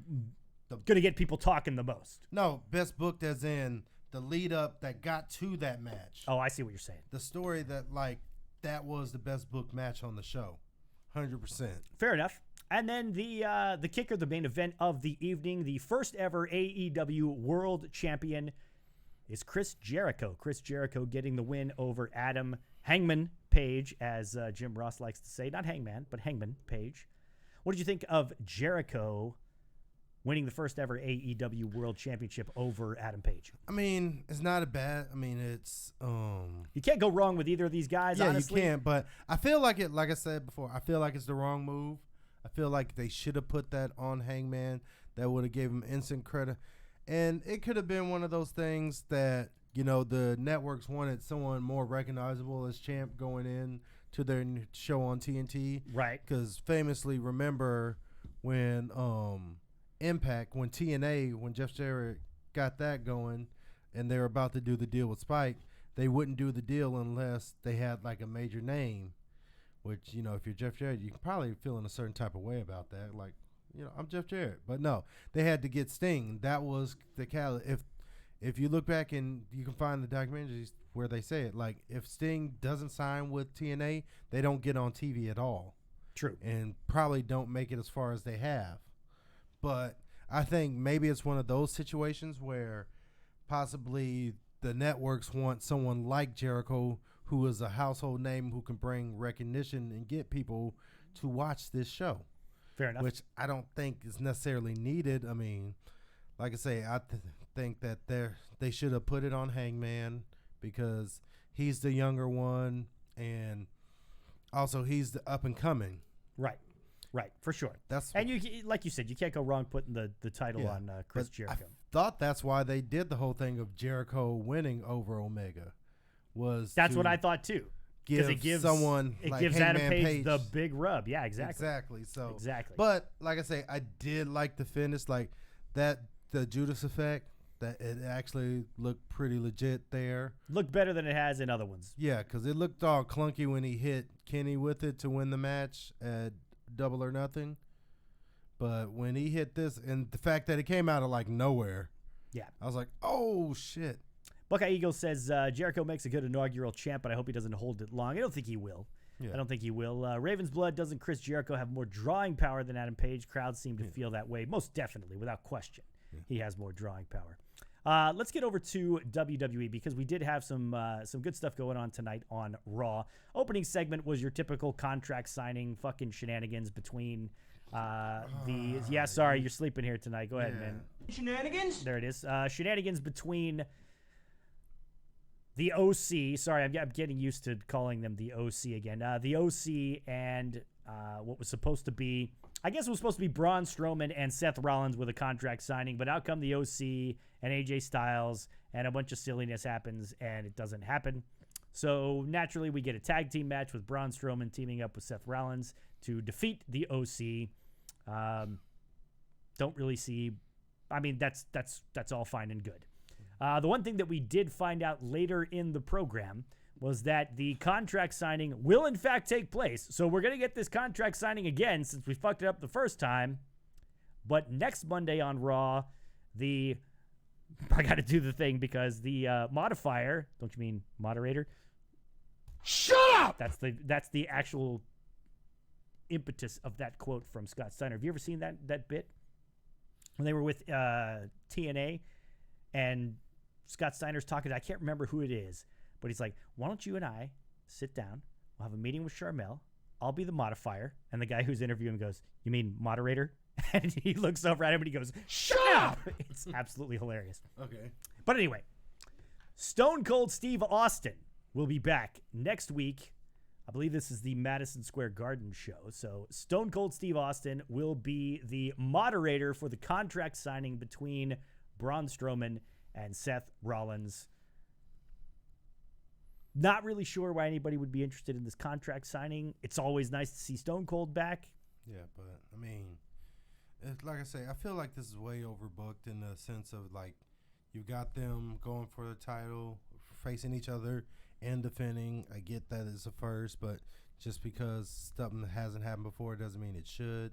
[SPEAKER 2] going to get people talking the most.
[SPEAKER 3] No, best booked as in the lead up that got to that match.
[SPEAKER 2] Oh, I see what you're saying.
[SPEAKER 3] The story that was the best booked match on the show. 100%.
[SPEAKER 2] Fair enough. And then the kicker, the main event of the evening, the first ever AEW World Champion is Chris Jericho. Chris Jericho getting the win over Adam Hangman Page, as Jim Ross likes to say. Not Hangman, but Hangman Page. What did you think of Jericho winning the first ever AEW World Championship over Adam Page?
[SPEAKER 3] I mean, it's not a bad. I mean, it's
[SPEAKER 2] you can't go wrong with either of these guys.
[SPEAKER 3] Yeah,
[SPEAKER 2] honestly.
[SPEAKER 3] you can't. But I feel like it. Like I said before, I feel like it's the wrong move. I feel like they should have put that on Hangman. That would have gave him instant credit, and it could have been one of those things that the networks wanted someone more recognizable as champ going in to their show on TNT.
[SPEAKER 2] Right.
[SPEAKER 3] Because famously, remember when Impact, when TNA, when Jeff Jarrett got that going and they were about to do the deal with Spike, they wouldn't do the deal unless they had like a major name, which, if you're Jeff Jarrett, you can probably feel in a certain type of way about that. Like, I'm Jeff Jarrett. But no, they had to get Sting. That was the catalyst. If you look back and you can find the documentaries where they say it, like if Sting doesn't sign with TNA, they don't get on TV at all.
[SPEAKER 2] True.
[SPEAKER 3] And probably don't make it as far as they have. But I think maybe it's one of those situations where possibly the networks want someone like Jericho, who is a household name, who can bring recognition and get people to watch this show.
[SPEAKER 2] Fair enough.
[SPEAKER 3] Which I don't think is necessarily needed. I mean, like I say, I think that they should have put it on Hangman because he's the younger one, and also he's the up and coming.
[SPEAKER 2] Right, for sure. And you, like you said, you can't go wrong putting the title on Chris Jericho.
[SPEAKER 3] I thought that's why they did the whole thing of Jericho winning over Omega. That's
[SPEAKER 2] what I thought too.
[SPEAKER 3] Because it gives someone
[SPEAKER 2] it
[SPEAKER 3] like
[SPEAKER 2] gives
[SPEAKER 3] Hangman
[SPEAKER 2] Adam Page
[SPEAKER 3] Page
[SPEAKER 2] the big rub. Yeah, exactly.
[SPEAKER 3] Exactly. But like I say, I did like the finish, like that the Judas effect. That it actually looked pretty legit there.
[SPEAKER 2] Looked better than it has in other ones.
[SPEAKER 3] Yeah, because it looked all clunky when he hit Kenny with it to win the match at Double or Nothing. But when he hit this, and the fact that it came out of like nowhere,
[SPEAKER 2] yeah,
[SPEAKER 3] I was like, oh shit.
[SPEAKER 2] Buckeye Eagle says Jericho makes a good inaugural champ, but I hope he doesn't hold it long. I don't think he will.
[SPEAKER 3] Yeah.
[SPEAKER 2] I don't think he will. Raven's Blood, doesn't Chris Jericho have more drawing power than Adam Page? Crowds seem to feel that way. Most definitely, without question. Yeah. He has more drawing power. Let's get over to WWE because we did have some good stuff going on tonight on Raw. Opening segment was your typical contract signing fucking shenanigans between sorry, you're sleeping here tonight. Go ahead, man.
[SPEAKER 1] Shenanigans?
[SPEAKER 2] There it is. Shenanigans between the OC. Sorry, I'm getting used to calling them the OC again. The OC and what was supposed to be, I guess it was supposed to be Braun Strowman and Seth Rollins with a contract signing, but out come the OC and AJ Styles, and a bunch of silliness happens, and it doesn't happen. So naturally, we get a tag team match with Braun Strowman teaming up with Seth Rollins to defeat the OC. Don't really see. I mean, that's all fine and good. The one thing that we did find out later in the program was that the contract signing will in fact take place. So we're going to get this contract signing again since we fucked it up the first time. But next Monday on Raw, I got to do the thing because the modifier, don't you mean moderator?
[SPEAKER 1] Shut up!
[SPEAKER 2] That's the actual impetus of that quote from Scott Steiner. Have you ever seen that bit? When they were with TNA And Scott Steiner's talking to, I can't remember who it is, but he's like, why don't you and I sit down? We'll have a meeting with Charmel. I'll be the modifier. And the guy who's interviewing goes, you mean moderator? And he looks over at him and he goes, shut up! It's absolutely hilarious.
[SPEAKER 3] Okay.
[SPEAKER 2] But anyway, Stone Cold Steve Austin will be back next week. I believe this is the Madison Square Garden show. So Stone Cold Steve Austin will be the moderator for the contract signing between Braun Strowman and Seth Rollins. Not really sure why anybody would be interested in this contract signing. It's always nice to see Stone Cold back.
[SPEAKER 3] Yeah, but, I mean, like I say, I feel like this is way overbooked in the sense of, like, you got them going for the title, facing each other, and defending. I get that it's a first, but just because something hasn't happened before doesn't mean it should.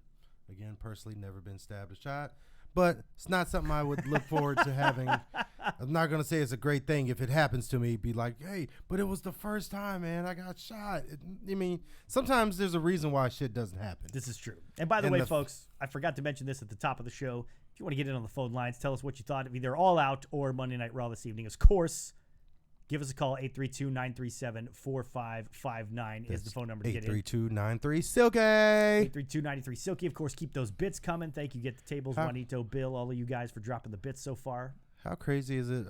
[SPEAKER 3] Again, personally, never been stabbed or shot. But it's not something I would look forward to having. I'm not going to say it's a great thing if it happens to me. Be like, hey, but it was the first time, man. I got shot. I mean, sometimes there's a reason why shit doesn't happen.
[SPEAKER 2] This is true. And by the way, folks, I forgot to mention this at the top of the show. If you want to get in on the phone lines, tell us what you thought of either All Out or Monday Night Raw this evening. Of course, give us a call. 832-937-4559 is the phone number to get in.
[SPEAKER 3] 832-93-SILKY.
[SPEAKER 2] 832-93-SILKY. Of course, keep those bits coming. Thank you, Get the Tables, Juanito, Bill, all of you guys for dropping the bits so far.
[SPEAKER 3] How crazy is it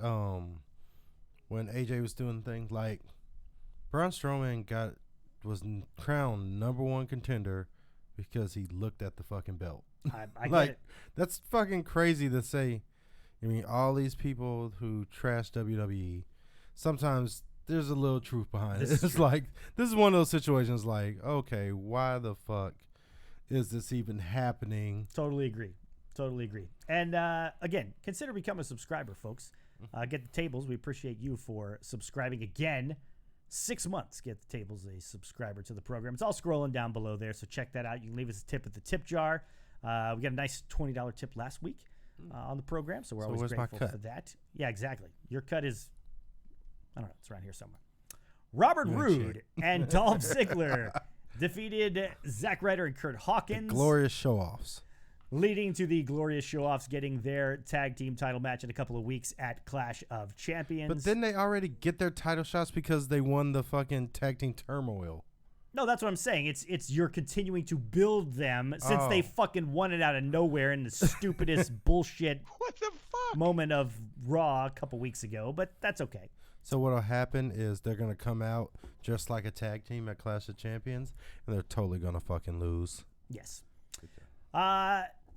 [SPEAKER 3] when AJ was doing things like Braun Strowman was crowned #1 contender because he looked at the fucking belt.
[SPEAKER 2] I
[SPEAKER 3] like,
[SPEAKER 2] get it.
[SPEAKER 3] That's fucking crazy to say. I mean, all these people who trash WWE, sometimes there's a little truth behind it. It's like, this is one of those situations like, okay, why the fuck is this even happening?
[SPEAKER 2] Totally agree. And again, consider becoming a subscriber, folks. Get the Tables. We appreciate you for subscribing again. 6 months, Get the Tables a subscriber to the program. It's all scrolling down below there, so check that out. You can leave us a tip at the tip jar. We got a nice $20 tip last week on the program, so we're always grateful for that. Yeah, exactly. Your cut is, I don't know, it's around here somewhere. Robert Roode and Dolph Ziggler defeated Zack Ryder and Kurt Hawkins.
[SPEAKER 3] The glorious show-offs.
[SPEAKER 2] Leading to the glorious show-offs getting their tag team title match in a couple of weeks at Clash of Champions.
[SPEAKER 3] But didn't they already get their title shots because they won the fucking tag team turmoil?
[SPEAKER 2] No, that's what I'm saying. It's you're continuing to build them since they fucking won it out of nowhere in the stupidest bullshit
[SPEAKER 1] What the fuck?
[SPEAKER 2] moment of Raw a couple weeks ago, but that's okay.
[SPEAKER 3] So what'll happen is they're going to come out just like a tag team at Clash of Champions, and they're totally going to fucking lose.
[SPEAKER 2] Yes.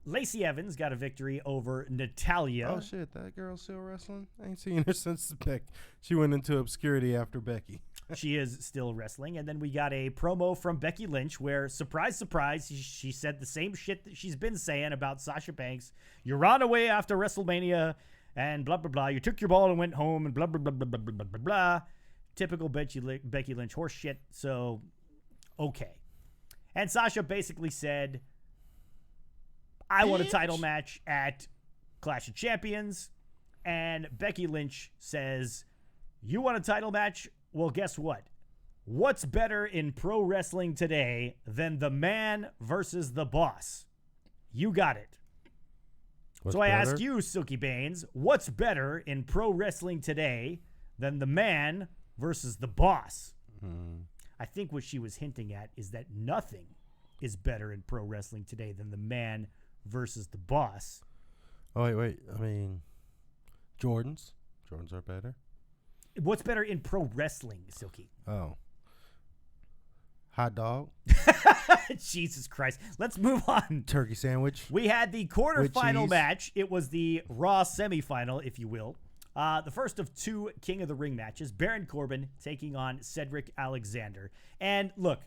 [SPEAKER 2] Lacey Evans got a victory over Natalya.
[SPEAKER 3] Oh, shit. That girl's still wrestling? I ain't seen her since Becky. She went into obscurity after Becky.
[SPEAKER 2] She is still wrestling. And then we got a promo from Becky Lynch where, surprise, surprise, she said the same shit that she's been saying about Sasha Banks. You ran away after WrestleMania and blah, blah, blah. You took your ball and went home and blah, blah, blah, blah, blah, blah, blah, blah. Typical Becky Lynch horse shit. So, okay. And Sasha basically said, I want a title match at Clash of Champions. And Becky Lynch says, you want a title match? Well, guess what? What's better in pro wrestling today than the man versus the boss? You got it.
[SPEAKER 3] What's
[SPEAKER 2] so I
[SPEAKER 3] better?
[SPEAKER 2] ask you, Silky Baines, what's better in pro wrestling today than the man versus the boss? I think what she was hinting at is that nothing is better in pro wrestling today than the man versus the boss.
[SPEAKER 3] Oh, wait. I mean, Jordans. Jordans are better.
[SPEAKER 2] What's better in pro wrestling, Silky?
[SPEAKER 3] Oh. Hot dog.
[SPEAKER 2] Jesus Christ. Let's move on.
[SPEAKER 3] Turkey sandwich.
[SPEAKER 2] We had the quarterfinal
[SPEAKER 3] cheese.
[SPEAKER 2] match. It was the Raw semifinal, if you will. The first of two King of the Ring matches. Baron Corbin taking on Cedric Alexander. And look,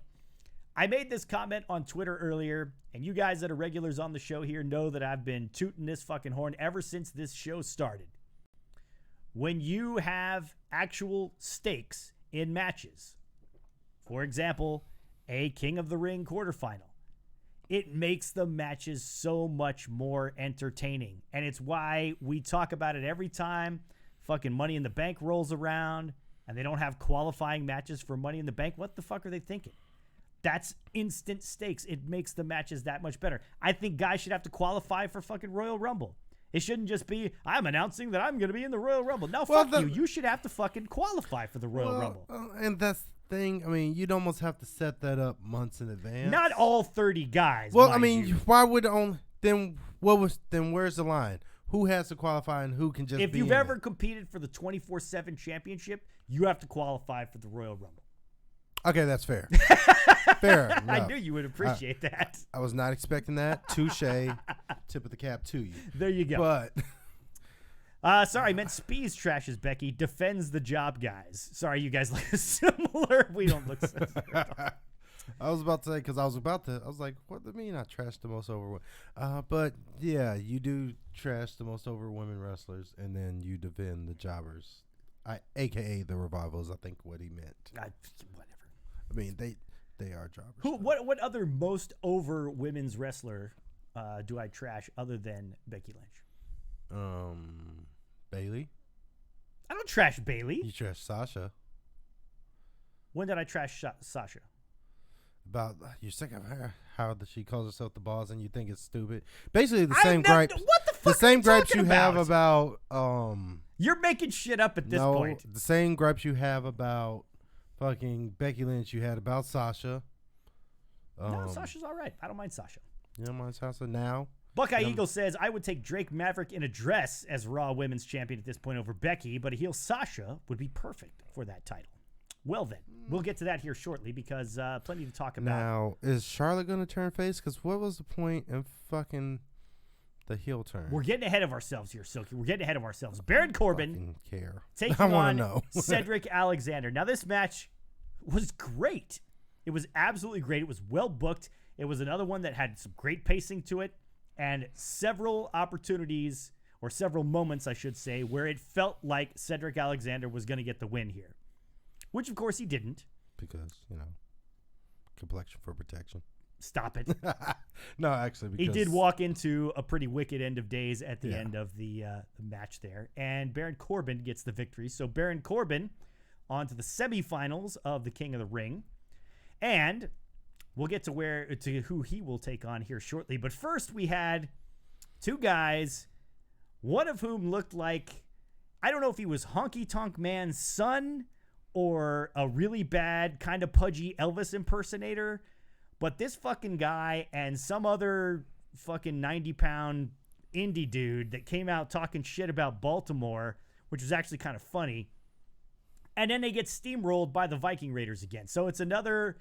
[SPEAKER 2] I made this comment on Twitter earlier, and you guys that are regulars on the show here know that I've been tooting this fucking horn ever since this show started. When you have actual stakes in matches, for example, a King of the Ring quarterfinal, it makes the matches so much more entertaining. And it's why we talk about it every time fucking Money in the Bank rolls around and they don't have qualifying matches for Money in the Bank. What the fuck are they thinking? That's instant stakes. It makes the matches that much better. I think guys should have to qualify for fucking Royal Rumble. It shouldn't just be, I'm announcing that I'm going to be in the Royal Rumble. No,
[SPEAKER 3] Well,
[SPEAKER 2] fuck you. You should have to fucking qualify for the Royal Rumble.
[SPEAKER 3] And that's the thing. I mean, you'd almost have to set that up months in advance.
[SPEAKER 2] Not all 30 guys.
[SPEAKER 3] Well, I
[SPEAKER 2] mind
[SPEAKER 3] mean,
[SPEAKER 2] you.
[SPEAKER 3] why would only then? Then where's the line? Who has to qualify and who can just?
[SPEAKER 2] If
[SPEAKER 3] be
[SPEAKER 2] you've
[SPEAKER 3] in
[SPEAKER 2] ever
[SPEAKER 3] it?
[SPEAKER 2] competed for the 24/7 championship, you have to qualify for the Royal Rumble.
[SPEAKER 3] Okay, that's fair. Fair.
[SPEAKER 2] I
[SPEAKER 3] enough.
[SPEAKER 2] knew you would appreciate that.
[SPEAKER 3] I was not expecting that. Touche. Tip of the cap to you.
[SPEAKER 2] There you go.
[SPEAKER 3] But
[SPEAKER 2] Sorry, I meant Speez trashes Becky, defends the job guys. Sorry, you guys look similar. We don't look similar.
[SPEAKER 3] I was about to say, because I was like, what do you mean I trash the most over women? But yeah, you do trash the most over women wrestlers, and then you defend the jobbers, aka the revivals. I think what he meant.
[SPEAKER 2] Whatever.
[SPEAKER 3] I mean, they are jobbers.
[SPEAKER 2] What other most over women's wrestler do I trash other than Becky Lynch?
[SPEAKER 3] Bayley.
[SPEAKER 2] I don't trash Bayley.
[SPEAKER 3] You trash Sasha.
[SPEAKER 2] When did I trash Sasha?
[SPEAKER 3] About you're sick of her, how she calls herself the boss, and you think it's stupid. Basically, the same gripes.
[SPEAKER 2] What the fuck?
[SPEAKER 3] The same gripes you
[SPEAKER 2] talking
[SPEAKER 3] have
[SPEAKER 2] about?
[SPEAKER 3] You're
[SPEAKER 2] making shit up at this point.
[SPEAKER 3] The same gripes you have about fucking Becky Lynch you had about Sasha.
[SPEAKER 2] No, Sasha's all right. I don't mind Sasha.
[SPEAKER 3] You don't mind Sasha now?
[SPEAKER 2] Buckeye Eagle says, I would take Drake Maverick in a dress as Raw Women's Champion at this point over Becky, but a heel Sasha would be perfect for that title. Well, then, we'll get to that here shortly because plenty to talk about.
[SPEAKER 3] Now, is Charlotte going to turn face? Because what was the point in fucking the heel turn?
[SPEAKER 2] We're getting ahead of ourselves here, Silky. We're getting ahead of ourselves. Baron Corbin
[SPEAKER 3] care.
[SPEAKER 2] taking
[SPEAKER 3] I wanna
[SPEAKER 2] on
[SPEAKER 3] know.
[SPEAKER 2] Cedric Alexander. Now, this match was great. It was absolutely great. It was well booked. It was another one that had some great pacing to it and several opportunities, or several moments, I should say, where it felt like Cedric Alexander was going to get the win here. Which, of course, he didn't.
[SPEAKER 3] Because, complexion for protection.
[SPEAKER 2] Stop it.
[SPEAKER 3] No, actually, because
[SPEAKER 2] he did walk into a pretty wicked end of days at the end of the match there. And Baron Corbin gets the victory. So Baron Corbin on to the semifinals of the King of the Ring. And we'll get to who he will take on here shortly. But first, we had two guys, one of whom looked like, I don't know if he was Honky Tonk Man's son or a really bad, kind of pudgy Elvis impersonator. But this fucking guy and some other fucking 90-pound indie dude that came out talking shit about Baltimore, which was actually kind of funny. And then they get steamrolled by the Viking Raiders again. So it's another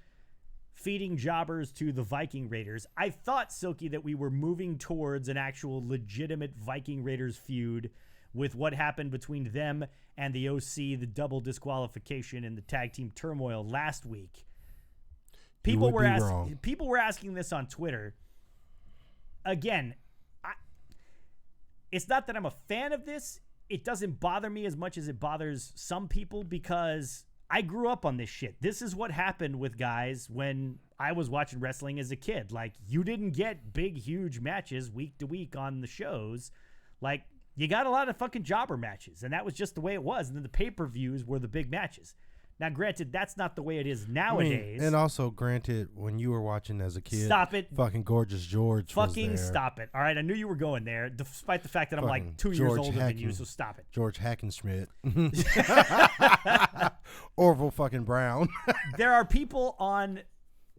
[SPEAKER 2] feeding jobbers to the Viking Raiders. I thought, Silky, that we were moving towards an actual legitimate Viking Raiders feud with what happened between them and the OC, the double disqualification and the tag team turmoil last week. People were asking this on Twitter. Again, it's not that I'm a fan of this. It doesn't bother me as much as it bothers some people because I grew up on this shit. This is what happened with guys when I was watching wrestling as a kid. Like, you didn't get big, huge matches week to week on the shows. Like, you got a lot of fucking jobber matches, and that was just the way it was. And then the pay-per-views were the big matches. Now, granted, that's not the way it is nowadays.
[SPEAKER 3] And also, granted, when you were watching as a kid,
[SPEAKER 2] stop it.
[SPEAKER 3] Fucking Gorgeous George
[SPEAKER 2] fucking
[SPEAKER 3] was there.
[SPEAKER 2] Stop it. All right, I knew you were going there, despite the fact that I'm
[SPEAKER 3] Fucking
[SPEAKER 2] like 2 years
[SPEAKER 3] George
[SPEAKER 2] older than you, so stop it.
[SPEAKER 3] George Hackenschmidt. Orville fucking Brown.
[SPEAKER 2] There are people on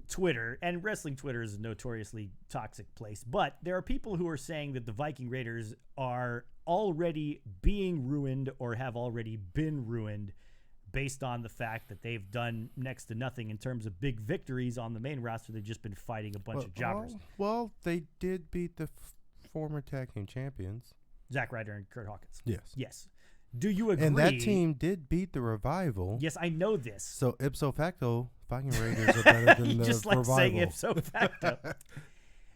[SPEAKER 2] Twitter, and wrestling Twitter is a notoriously toxic place, but there are people who are saying that the Viking Raiders are already being ruined or have already been ruined based on the fact that they've done next to nothing in terms of big victories on the main roster. They've just been fighting a bunch of jobbers.
[SPEAKER 3] Well, they did beat the former tag team champions.
[SPEAKER 2] Zack Ryder and Kurt Hawkins.
[SPEAKER 3] Yes.
[SPEAKER 2] Do you agree?
[SPEAKER 3] And that team did beat the Revival.
[SPEAKER 2] Yes, I know this.
[SPEAKER 3] So ipso facto, Viking Raiders are better than the
[SPEAKER 2] just like
[SPEAKER 3] Revival.
[SPEAKER 2] saying ipso facto.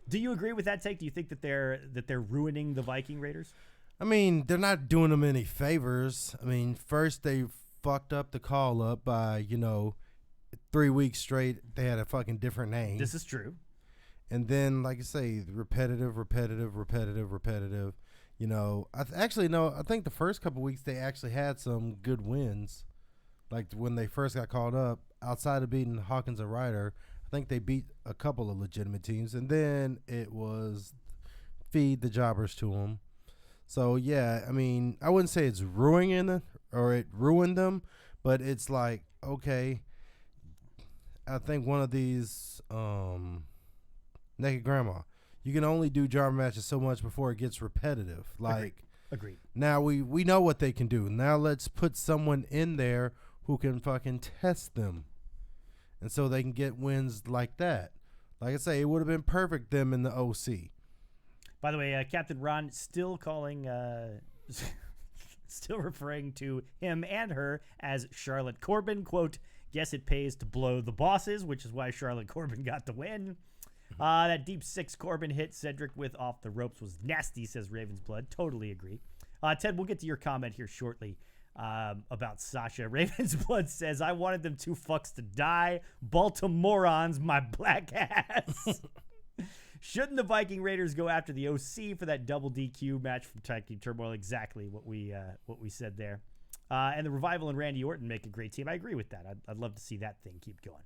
[SPEAKER 2] Do you agree with that take? Do you think that they're ruining the Viking Raiders?
[SPEAKER 3] I mean, they're not doing them any favors. I mean, first they fucked up the call up by, 3 weeks straight. They had a fucking different name.
[SPEAKER 2] This is true.
[SPEAKER 3] And then, like I say, repetitive. I think the first couple weeks they actually had some good wins. Like when they first got called up, outside of beating Hawkins and Ryder, I think they beat a couple of legitimate teams. And then it was feed the jobbers to them. So yeah, I mean, I wouldn't say it's ruining it or it ruined them, but it's like, okay, I think one of these Naked Grandma, you can only do jar matches so much before it gets repetitive. Like
[SPEAKER 2] Agreed.
[SPEAKER 3] now we know what they can do. Now let's put someone in there who can fucking test them. And so they can get wins like that. Like I say, it would have been perfect them in the OC.
[SPEAKER 2] By the way, Captain Ron still calling, still referring to him and her as Charlotte Corbin. Quote, guess it pays to blow the bosses, which is why Charlotte Corbin got the win. That deep six Corbin hit Cedric with off the ropes was nasty, says Ravensblood. Totally agree. Ted, we'll get to your comment here shortly about Sasha. Ravensblood says, I wanted them two fucks to die. Baltimoreans, my black ass. Shouldn't the Viking Raiders go after the OC for that double DQ match from Tag Team Turmoil? Exactly what we said there. And the Revival and Randy Orton make a great team. I agree with that. I'd love to see that thing keep going.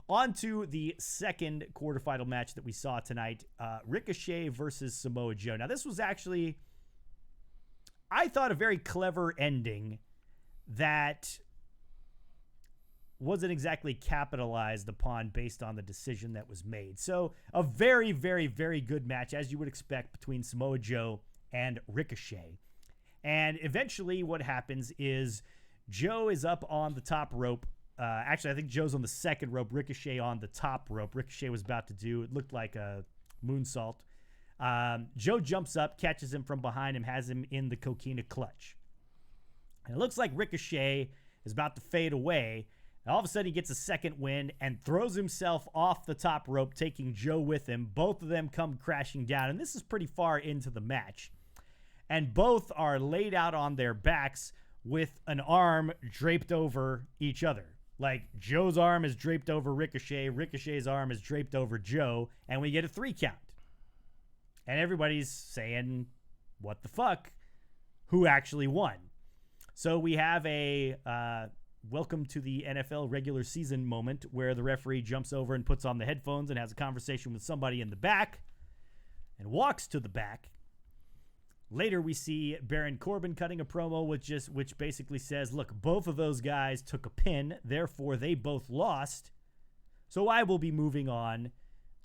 [SPEAKER 2] On to the second quarterfinal match that we saw tonight, Ricochet versus Samoa Joe. Now, this was actually, I thought, a very clever ending that wasn't exactly capitalized upon based on the decision that was made. So a very, very, very good match, as you would expect, between Samoa Joe and Ricochet. And eventually what happens is Joe is up on the top rope. Actually, I think Joe's on the second rope, Ricochet on the top rope. Ricochet was about to do, it looked like a moonsault. Joe jumps up, catches him from behind him, has him in the coquina clutch. And it looks like Ricochet is about to fade away. And all of a sudden, he gets a second win and throws himself off the top rope, taking Joe with him. Both of them come crashing down, and this is pretty far into the match. And both are laid out on their backs with an arm draped over each other. Like, Joe's arm is draped over Ricochet, Ricochet's arm is draped over Joe, and we get a 3 count. And everybody's saying, what the fuck? Who actually won? So we have a welcome to the NFL regular season moment where the referee jumps over and puts on the headphones and has a conversation with somebody in the back and walks to the back. Later, we see Baron Corbin cutting a promo which basically says, look, both of those guys took a pin, therefore they both lost. So I will be moving on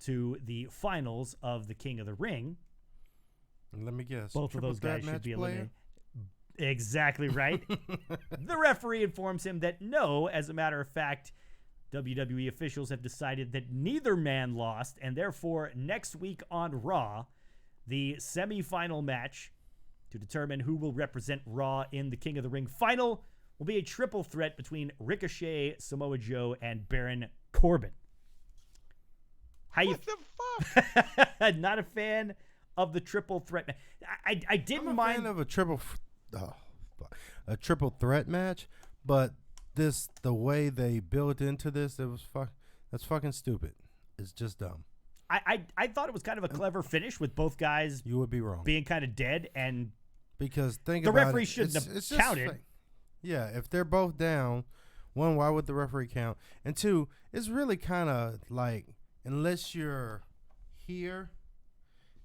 [SPEAKER 2] to the finals of the King of the Ring.
[SPEAKER 3] Let me guess.
[SPEAKER 2] Both of those guys should be eliminated.
[SPEAKER 3] player?
[SPEAKER 2] Exactly right. The referee informs him that no, as a matter of fact, WWE officials have decided that neither man lost, and therefore next week on Raw, the semifinal match to determine who will represent Raw in the King of the Ring final will be a triple threat between Ricochet, Samoa Joe, and Baron Corbin.
[SPEAKER 4] What the fuck?
[SPEAKER 2] Not a fan of the triple threat. I didn't
[SPEAKER 3] I'm a
[SPEAKER 2] mind
[SPEAKER 3] fan of a triple threat match, but the way they built into this, that's fucking stupid. It's just dumb.
[SPEAKER 2] I thought it was kind of a clever finish with both guys
[SPEAKER 3] You would be wrong.
[SPEAKER 2] being kind of dead, and
[SPEAKER 3] Because
[SPEAKER 2] the
[SPEAKER 3] about
[SPEAKER 2] referee
[SPEAKER 3] it,
[SPEAKER 2] shouldn't have
[SPEAKER 3] just
[SPEAKER 2] counted.
[SPEAKER 3] Yeah, if they're both down, one, why would the referee count? And two, it's really kind of like, unless you're here,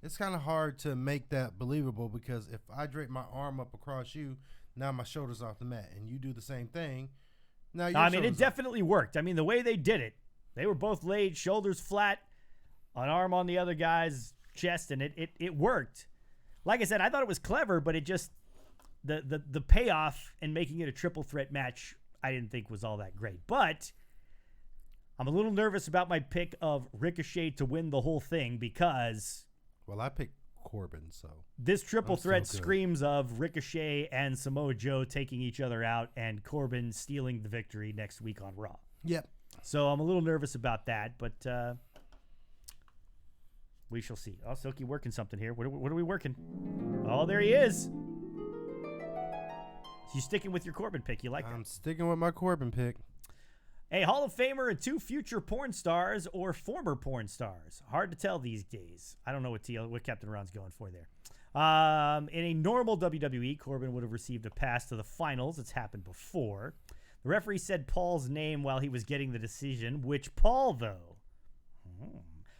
[SPEAKER 3] it's kind of hard to make that believable, because if I drape my arm up across you, now my shoulder's off the mat, and you do the same thing. Now your
[SPEAKER 2] I mean, it
[SPEAKER 3] shoulder's
[SPEAKER 2] definitely worked. I mean, the way they did it, they were both laid, shoulders flat, an arm on the other guy's chest, and it worked. Like I said, I thought it was clever, but it just, the payoff and making it a triple threat match, I didn't think was all that great. But I'm a little nervous about my pick of Ricochet to win the whole thing, because
[SPEAKER 3] Well, I picked Corbin, so
[SPEAKER 2] this triple
[SPEAKER 3] I'm so
[SPEAKER 2] threat
[SPEAKER 3] good.
[SPEAKER 2] screams of Ricochet and Samoa Joe taking each other out and Corbin stealing the victory next week on Raw.
[SPEAKER 3] yep.
[SPEAKER 2] So I'm a little nervous about that, but we shall see. Oh, Silky working something here. What are we working? Oh, there he is. So you sticking with your Corbin pick. You like
[SPEAKER 3] I'm
[SPEAKER 2] that?
[SPEAKER 3] sticking with my Corbin pick.
[SPEAKER 2] A Hall of Famer and 2 future porn stars or former porn stars. Hard to tell these days. I don't know what Captain Ron's going for there. In a normal WWE, Corbin would have received a pass to the finals. It's happened before. The referee said Paul's name while he was getting the decision. Which Paul, though?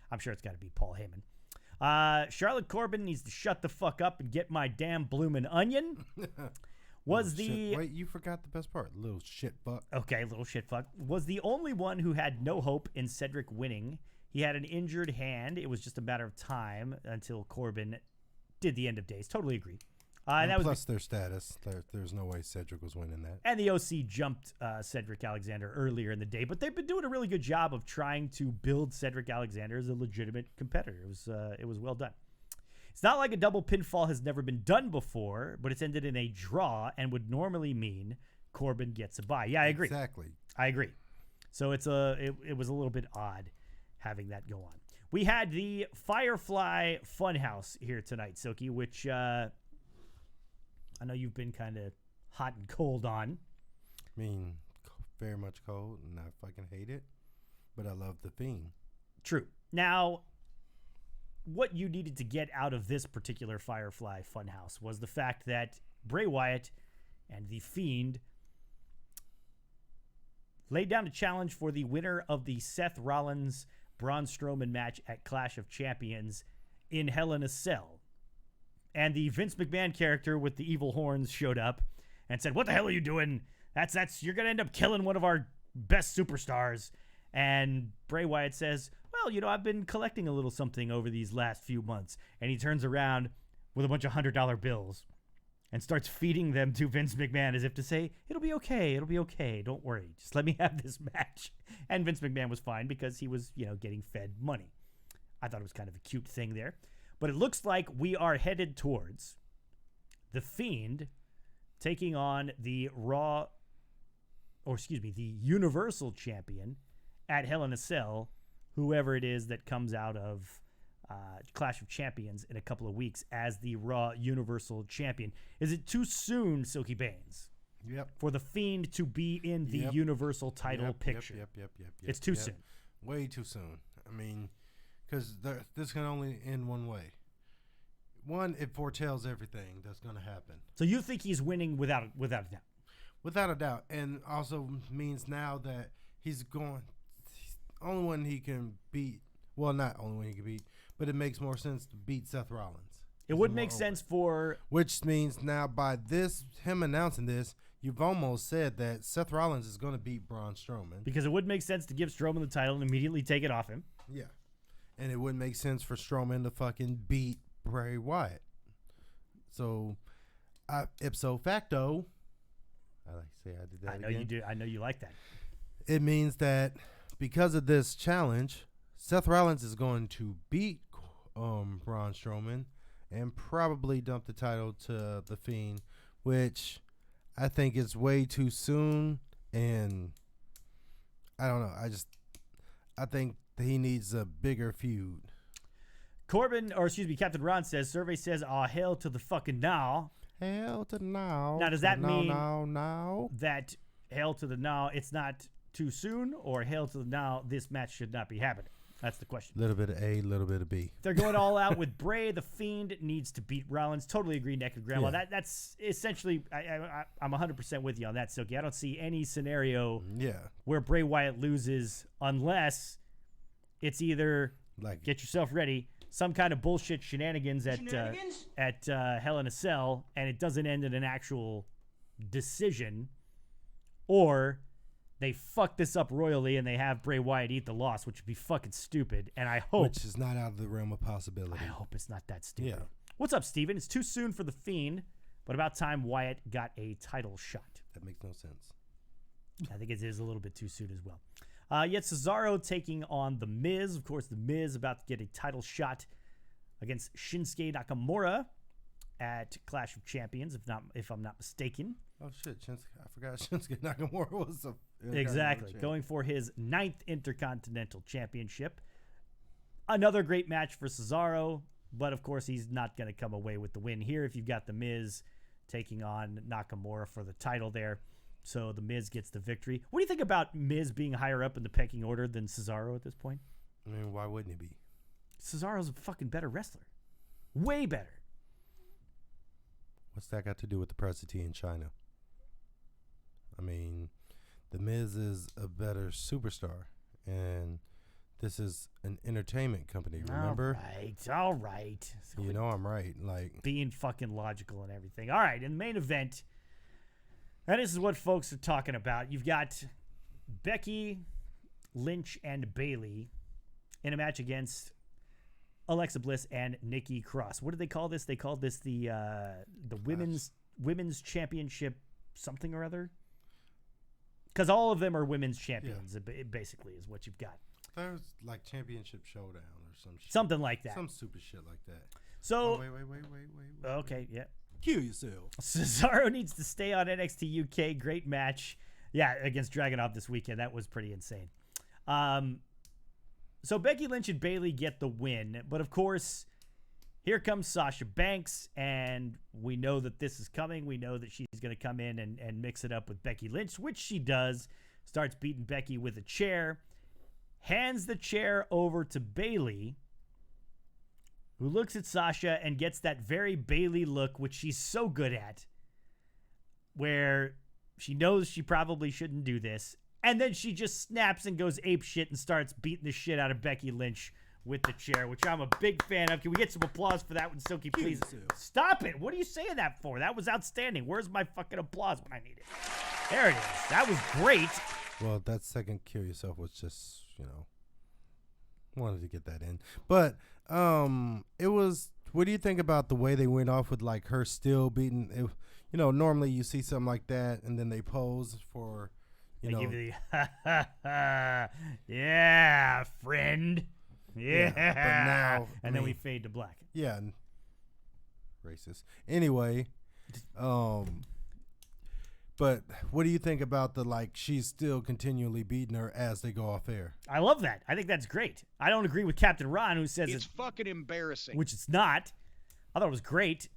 [SPEAKER 2] I'm sure it's got to be Paul Heyman. Charlotte Corbin needs to shut the fuck up and get my damn bloomin' onion.
[SPEAKER 3] Wait, you forgot the best part. Little shit fuck.
[SPEAKER 2] Okay, little shit fuck. Was the only one who had no hope in Cedric winning. He had an injured hand. It was just a matter of time until Corbin did the end of days. Totally agree.
[SPEAKER 3] And that plus their status. There's no way Cedric was winning that.
[SPEAKER 2] And the OC jumped Cedric Alexander earlier in the day, but they've been doing a really good job of trying to build Cedric Alexander as a legitimate competitor. It was well done. It's not like a double pinfall has never been done before, but it's ended in a draw and would normally mean Corbin gets a bye. Yeah, I agree.
[SPEAKER 3] Exactly.
[SPEAKER 2] I agree. So it was a little bit odd having that go on. We had the Firefly Funhouse here tonight, Silky, which I know you've been kind of hot and cold on.
[SPEAKER 3] I mean, very much cold, and I fucking hate it. But I love the Fiend.
[SPEAKER 2] True. Now, what you needed to get out of this particular Firefly Funhouse was the fact that Bray Wyatt and the Fiend laid down a challenge for the winner of the Seth Rollins Braun Strowman match at Clash of Champions in Hell in a Cell. And the Vince McMahon character with the evil horns showed up and said, "What the hell are you doing? You're going to end up killing one of our best superstars." And Bray Wyatt says, "Well, I've been collecting a little something over these last few months." And he turns around with a bunch of $100 bills and starts feeding them to Vince McMahon as if to say, "It'll be okay. It'll be okay. Don't worry. Just let me have this match." And Vince McMahon was fine because he was, getting fed money. I thought it was kind of a cute thing there. But it looks like we are headed towards the Fiend taking on the the Universal Champion at Hell in a Cell, whoever it is that comes out of Clash of Champions in a couple of weeks as the Raw Universal Champion. Is it too soon, Silky Baines?
[SPEAKER 3] Yep.
[SPEAKER 2] For the Fiend to be in the Universal title picture?
[SPEAKER 3] Yep.
[SPEAKER 2] It's too soon.
[SPEAKER 3] Way too soon. I mean, because this can only end one way. One, it foretells everything that's going to happen.
[SPEAKER 2] So you think he's winning without a doubt?
[SPEAKER 3] Without a doubt. And also means now that he's the only one he can beat. Well, not only one he can beat, but it makes more sense to beat Seth Rollins.
[SPEAKER 2] It would make sense for...
[SPEAKER 3] Which means now by him announcing this, you've almost said that Seth Rollins is going to beat Braun Strowman.
[SPEAKER 2] Because it would make sense to give Strowman the title and immediately take it off him.
[SPEAKER 3] Yeah. And it would make sense for Strowman to fucking beat Bray Wyatt. So, ipso facto, I like to say I did that again.
[SPEAKER 2] You do. I know you like that.
[SPEAKER 3] It means that because of this challenge, Seth Rollins is going to beat Braun Strowman and probably dump the title to The Fiend, which I think is way too soon. And I don't know. I think he needs a bigger feud.
[SPEAKER 2] Captain Ron says, survey says, hail to the fucking now.
[SPEAKER 3] Hail to the now.
[SPEAKER 2] Now, does that mean
[SPEAKER 3] now?
[SPEAKER 2] That hail to the now, it's not too soon, or hail to the now, this match should not be happening? That's the question.
[SPEAKER 3] A little bit of A, a little bit of B.
[SPEAKER 2] They're going all out with Bray. The Fiend needs to beat Rollins. Totally agree, Naked Grandma. Yeah. That's essentially, I'm 100% with you on that, Silky. I don't see any scenario where Bray Wyatt loses unless it's either get yourself ready, some kind of bullshit shenanigans at Hell in a Cell, and it doesn't end in an actual decision, or they fuck this up royally and they have Bray Wyatt eat the loss, which would be fucking stupid. And I hope...
[SPEAKER 3] Which is not out of the realm of possibility.
[SPEAKER 2] I hope it's not that stupid.
[SPEAKER 3] Yeah.
[SPEAKER 2] What's up, Steven? It's too soon for The Fiend, but about time Wyatt got a title shot.
[SPEAKER 3] That makes no sense.
[SPEAKER 2] I think it is a little bit too soon as well. Yet Cesaro taking on The Miz. Of course, The Miz about to get a title shot against Shinsuke Nakamura at Clash of Champions, if I'm not mistaken.
[SPEAKER 3] Oh shit, I forgot Shinsuke Nakamura was
[SPEAKER 2] exactly going for his 9th Intercontinental Championship. Another great match for Cesaro, but of course he's not going to come away with the win here if you've got The Miz taking on Nakamura for the title there. So The Miz gets the victory. What do you think about Miz being higher up in the pecking order than Cesaro at this point?
[SPEAKER 3] I mean, why wouldn't he be?
[SPEAKER 2] Cesaro's a fucking better wrestler. Way better.
[SPEAKER 3] What's that got to do with the presidency in China? I mean, The Miz is a better superstar, and This is an entertainment company, remember?
[SPEAKER 2] All right. So
[SPEAKER 3] You know I'm right. Like,
[SPEAKER 2] being fucking logical and everything. All right, in the main event, and this is what folks are talking about. You've got Becky, Lynch, and Bayley in a match against Alexa Bliss and Nikki Cross. What did they call this? They called this the women's championship something or other. Because all of them are women's champions. It basically is what you've got.
[SPEAKER 3] there's like championship showdown or some shit.
[SPEAKER 2] Something like that.
[SPEAKER 3] Some stupid shit like that.
[SPEAKER 2] So,
[SPEAKER 3] Oh, wait.
[SPEAKER 2] okay, yeah.
[SPEAKER 3] Kill yourself.
[SPEAKER 2] Cesaro needs to stay on NXT UK. Great match. Yeah, against Dragunov this weekend. That was pretty insane. So Becky Lynch and Bayley get the win. But, of course, here comes Sasha Banks, and we know that this is coming. We know that she's going to come in and mix it up with Becky Lynch, which she does. Starts beating Becky with a chair. Hands the chair over to Bayley, who looks at Sasha and gets that very Bayley look, which she's so good at, where she knows she probably shouldn't do this. And then she just snaps and goes ape shit and starts beating the shit out of Becky Lynch with the chair, which I'm a big fan of. Can we get some applause for that one, Silky, please? Stop it. What are you saying that for? That was outstanding. Where's my fucking applause when I need it? There it is. That was great.
[SPEAKER 3] Well, that second kill yourself was just, wanted to get that in. But it was, what do you think about the way they went off with like her still beating it? Normally you see something like that and then they pose for,
[SPEAKER 2] They give you the yeah, friend. Yeah.
[SPEAKER 3] But now,
[SPEAKER 2] and then we fade to black.
[SPEAKER 3] Yeah. Racist. Anyway, but what do you think about the, like, she's still continually beating her as they go off air?
[SPEAKER 2] I love that. I think that's great. I don't agree with Captain Ron, who says
[SPEAKER 1] It's fucking embarrassing.
[SPEAKER 2] which it's not. I thought it was great.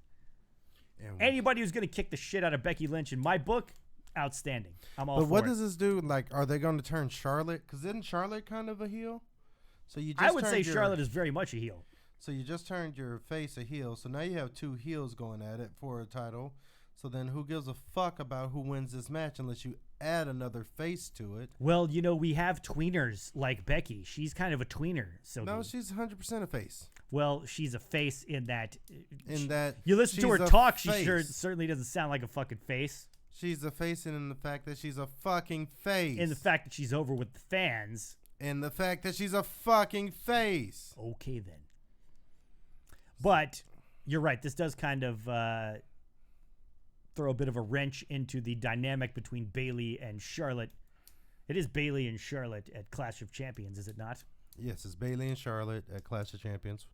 [SPEAKER 3] And
[SPEAKER 2] Anybody who's going to kick the shit out of Becky Lynch in my book, outstanding. I'm all
[SPEAKER 3] but
[SPEAKER 2] for
[SPEAKER 3] what
[SPEAKER 2] it.
[SPEAKER 3] does this do? Like, are they going to turn Charlotte? Because isn't Charlotte kind of a heel? So you just
[SPEAKER 2] I would say
[SPEAKER 3] turned
[SPEAKER 2] Charlotte is very much a heel.
[SPEAKER 3] So you just turned your face a heel. So now you have two heels going at it for a title. So then who gives a fuck about who wins this match unless you add another face to it?
[SPEAKER 2] Well, we have tweeners like Becky. She's kind of a tweener. So
[SPEAKER 3] No, she's 100% a face.
[SPEAKER 2] well, she's a face in that.
[SPEAKER 3] In that
[SPEAKER 2] You listen to
[SPEAKER 3] she's
[SPEAKER 2] her
[SPEAKER 3] a
[SPEAKER 2] talk, she
[SPEAKER 3] face.
[SPEAKER 2] certainly doesn't sound like a fucking face.
[SPEAKER 3] She's a face in the fact that she's a fucking face.
[SPEAKER 2] In the fact that she's over with the fans.
[SPEAKER 3] And the fact that she's a fucking face.
[SPEAKER 2] Okay, then. But you're right. This does kind of throw a bit of a wrench into the dynamic between Bayley and Charlotte. It is Bayley and Charlotte at Clash of Champions, is it not?
[SPEAKER 3] Yes, it's Bayley and Charlotte at Clash of Champions.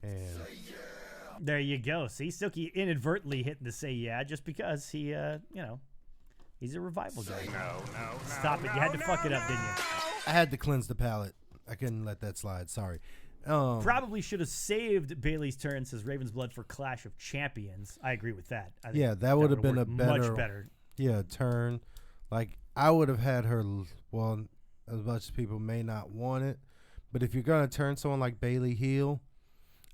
[SPEAKER 3] And
[SPEAKER 2] There you go. See, Silky inadvertently hitting the say yeah just because he, he's a revival guy.
[SPEAKER 1] No.
[SPEAKER 2] Stop it. You had to fuck it up, didn't you?
[SPEAKER 3] I had to cleanse the palate. I couldn't let that slide. Sorry.
[SPEAKER 2] Probably should have saved Bayley's turn, says Raven's Blood, for Clash of Champions. I agree with that. I think
[SPEAKER 3] Yeah, that would have been a
[SPEAKER 2] worked
[SPEAKER 3] better,
[SPEAKER 2] much better.
[SPEAKER 3] Yeah, turn. Like, I would have had her, well, as much as people may not want it, but if you're going to turn someone like Bayley heel,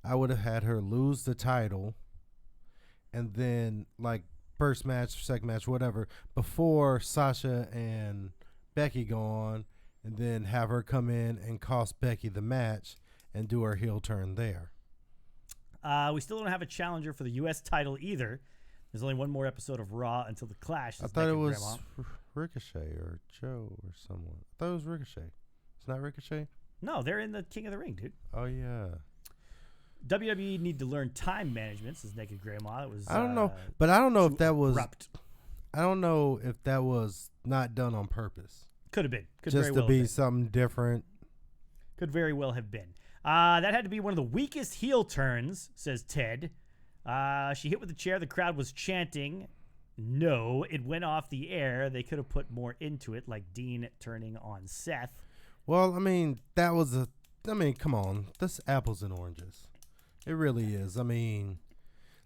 [SPEAKER 3] I would have had her lose the title and then, like, first match, second match, whatever, before Sasha and Becky go on, and then have her come in and cost Becky the match and do her heel turn there.
[SPEAKER 2] We still don't have a challenger for the U.S. title either. There's only one more episode of Raw until the Clash.
[SPEAKER 3] I thought it was Ricochet or Joe or someone. I thought it was Ricochet. It's not Ricochet?
[SPEAKER 2] No, they're in the King of the Ring, dude.
[SPEAKER 3] Oh, yeah.
[SPEAKER 2] WWE need to learn time management, says Naked Grandma. It was.
[SPEAKER 3] I don't know. But I don't know if that was.
[SPEAKER 2] Abrupt.
[SPEAKER 3] I don't know if that was not done on purpose.
[SPEAKER 2] Could have been. Could
[SPEAKER 3] Just
[SPEAKER 2] very
[SPEAKER 3] to
[SPEAKER 2] well
[SPEAKER 3] be
[SPEAKER 2] have been.
[SPEAKER 3] something different.
[SPEAKER 2] Could very well have been. That had to be one of the weakest heel turns, says Ted. She hit with the chair. The crowd was chanting. No, it went off the air. They could have put more into it, like Dean turning on Seth.
[SPEAKER 3] Well, I mean, that was a. I mean, come on. This apples and oranges. It really is. I mean,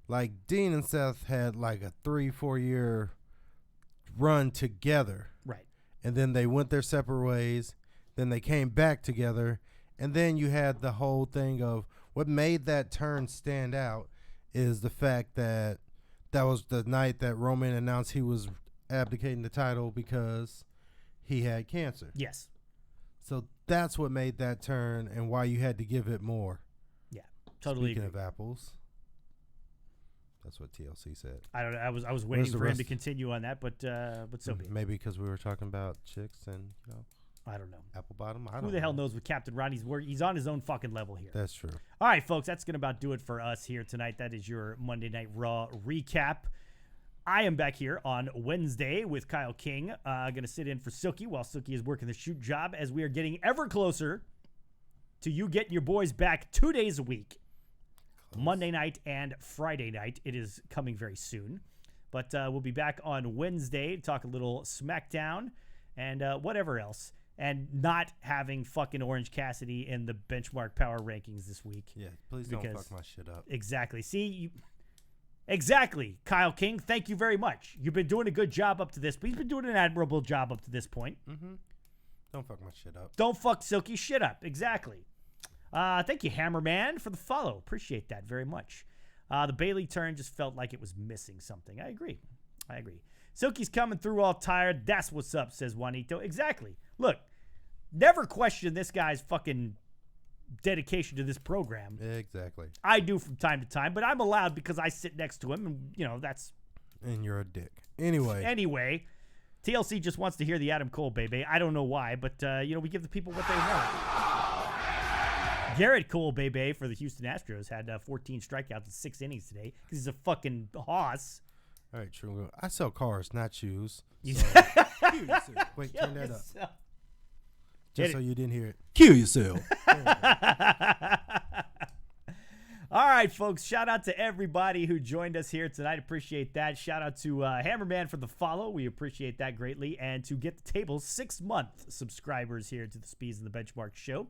[SPEAKER 3] like Dean and Seth had like a 3-4 year run together.
[SPEAKER 2] Right.
[SPEAKER 3] And then they went their separate ways. Then they came back together. And then you had the whole thing of what made that turn stand out is the fact that that was the night that Roman announced he was abdicating the title because he had cancer.
[SPEAKER 2] Yes.
[SPEAKER 3] So that's what made that turn and why you had to give it more.
[SPEAKER 2] Yeah, totally.
[SPEAKER 3] Speaking
[SPEAKER 2] agree.
[SPEAKER 3] of apples, that's what TLC said.
[SPEAKER 2] I don't know. I was waiting for him to continue on that, but so be it.
[SPEAKER 3] Maybe because we were talking about chicks and
[SPEAKER 2] I don't know.
[SPEAKER 3] apple bottom. I don't
[SPEAKER 2] Who the hell knows with Captain Ron? He's on his own fucking level here.
[SPEAKER 3] That's true.
[SPEAKER 2] All right, folks, that's going to about do it for us here tonight. That is your Monday Night Raw recap. I am back here on Wednesday with Kyle King. Going to sit in for Silky while Silky is working the shoot job as we are getting ever closer to you getting your boys back 2 days a week. Close. Monday night and Friday night. It is coming very soon. But we'll be back on Wednesday to talk a little SmackDown and whatever else. And not having fucking Orange Cassidy in the benchmark power rankings this week.
[SPEAKER 3] Yeah, please don't fuck my shit up.
[SPEAKER 2] Exactly. See, exactly, Kyle King. Thank you very much. You've been doing a good job up to this, but he's been doing an admirable job up to this point.
[SPEAKER 3] Mm-hmm. Don't fuck my shit up.
[SPEAKER 2] Don't fuck Silky shit up. Exactly. Thank you, Hammerman, for the follow. Appreciate that very much. The Bayley turn just felt like it was missing something. I agree. Silky's coming through all tired. That's what's up, says Juanito. Exactly. Look, never question this guy's fucking dedication to this program.
[SPEAKER 3] Exactly.
[SPEAKER 2] I do from time to time, but I'm allowed because I sit next to him, and, that's...
[SPEAKER 3] And you're a dick. Anyway,
[SPEAKER 2] TLC just wants to hear the Adam Cole, baby. I don't know why, but, we give the people what they want. Garrett Cole, baby, for the Houston Astros had 14 strikeouts in 6 innings today because he's a fucking hoss.
[SPEAKER 3] All right, true. I sell cars, not shoes.
[SPEAKER 2] You
[SPEAKER 3] So, wait, turn that up. Just so you didn't hear it.
[SPEAKER 4] Kill yourself.
[SPEAKER 2] All right, folks. Shout out to everybody who joined us here tonight. Appreciate that. Shout out to Hammerman for the follow. We appreciate that greatly. And to Get the Table, 6-month subscribers here to the Speez and the Benchmark show.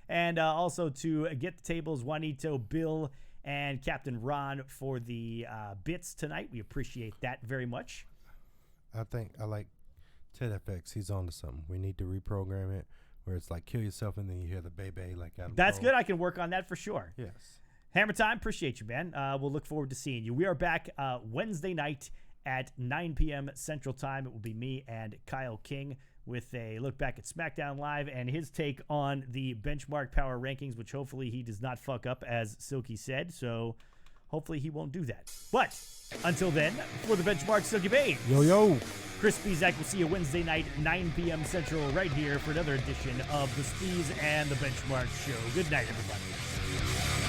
[SPEAKER 2] And also to Get the Tables, Juanito, Bill, and Captain Ron for the bits tonight. We appreciate that very much.
[SPEAKER 3] I like Ted FX. He's on to something. We need to reprogram it where it's like kill yourself and then you hear the baby like Adam
[SPEAKER 2] That's
[SPEAKER 3] Cole.
[SPEAKER 2] good. I can work on that for sure.
[SPEAKER 3] Yes.
[SPEAKER 2] Hammer time. Appreciate you, man. We'll look forward to seeing you. We are back Wednesday night at 9 p.m. Central Time. It will be me and Kyle King with a look back at SmackDown Live and his take on the benchmark power rankings, which hopefully he does not fuck up, as Silky said. So hopefully he won't do that. But until then, for the benchmark, Silky Babe.
[SPEAKER 3] Yo.
[SPEAKER 2] Chris Speezak will see you Wednesday night, 9 p.m. Central, right here for another edition of the Speez and the Benchmark Show. Good night, everybody.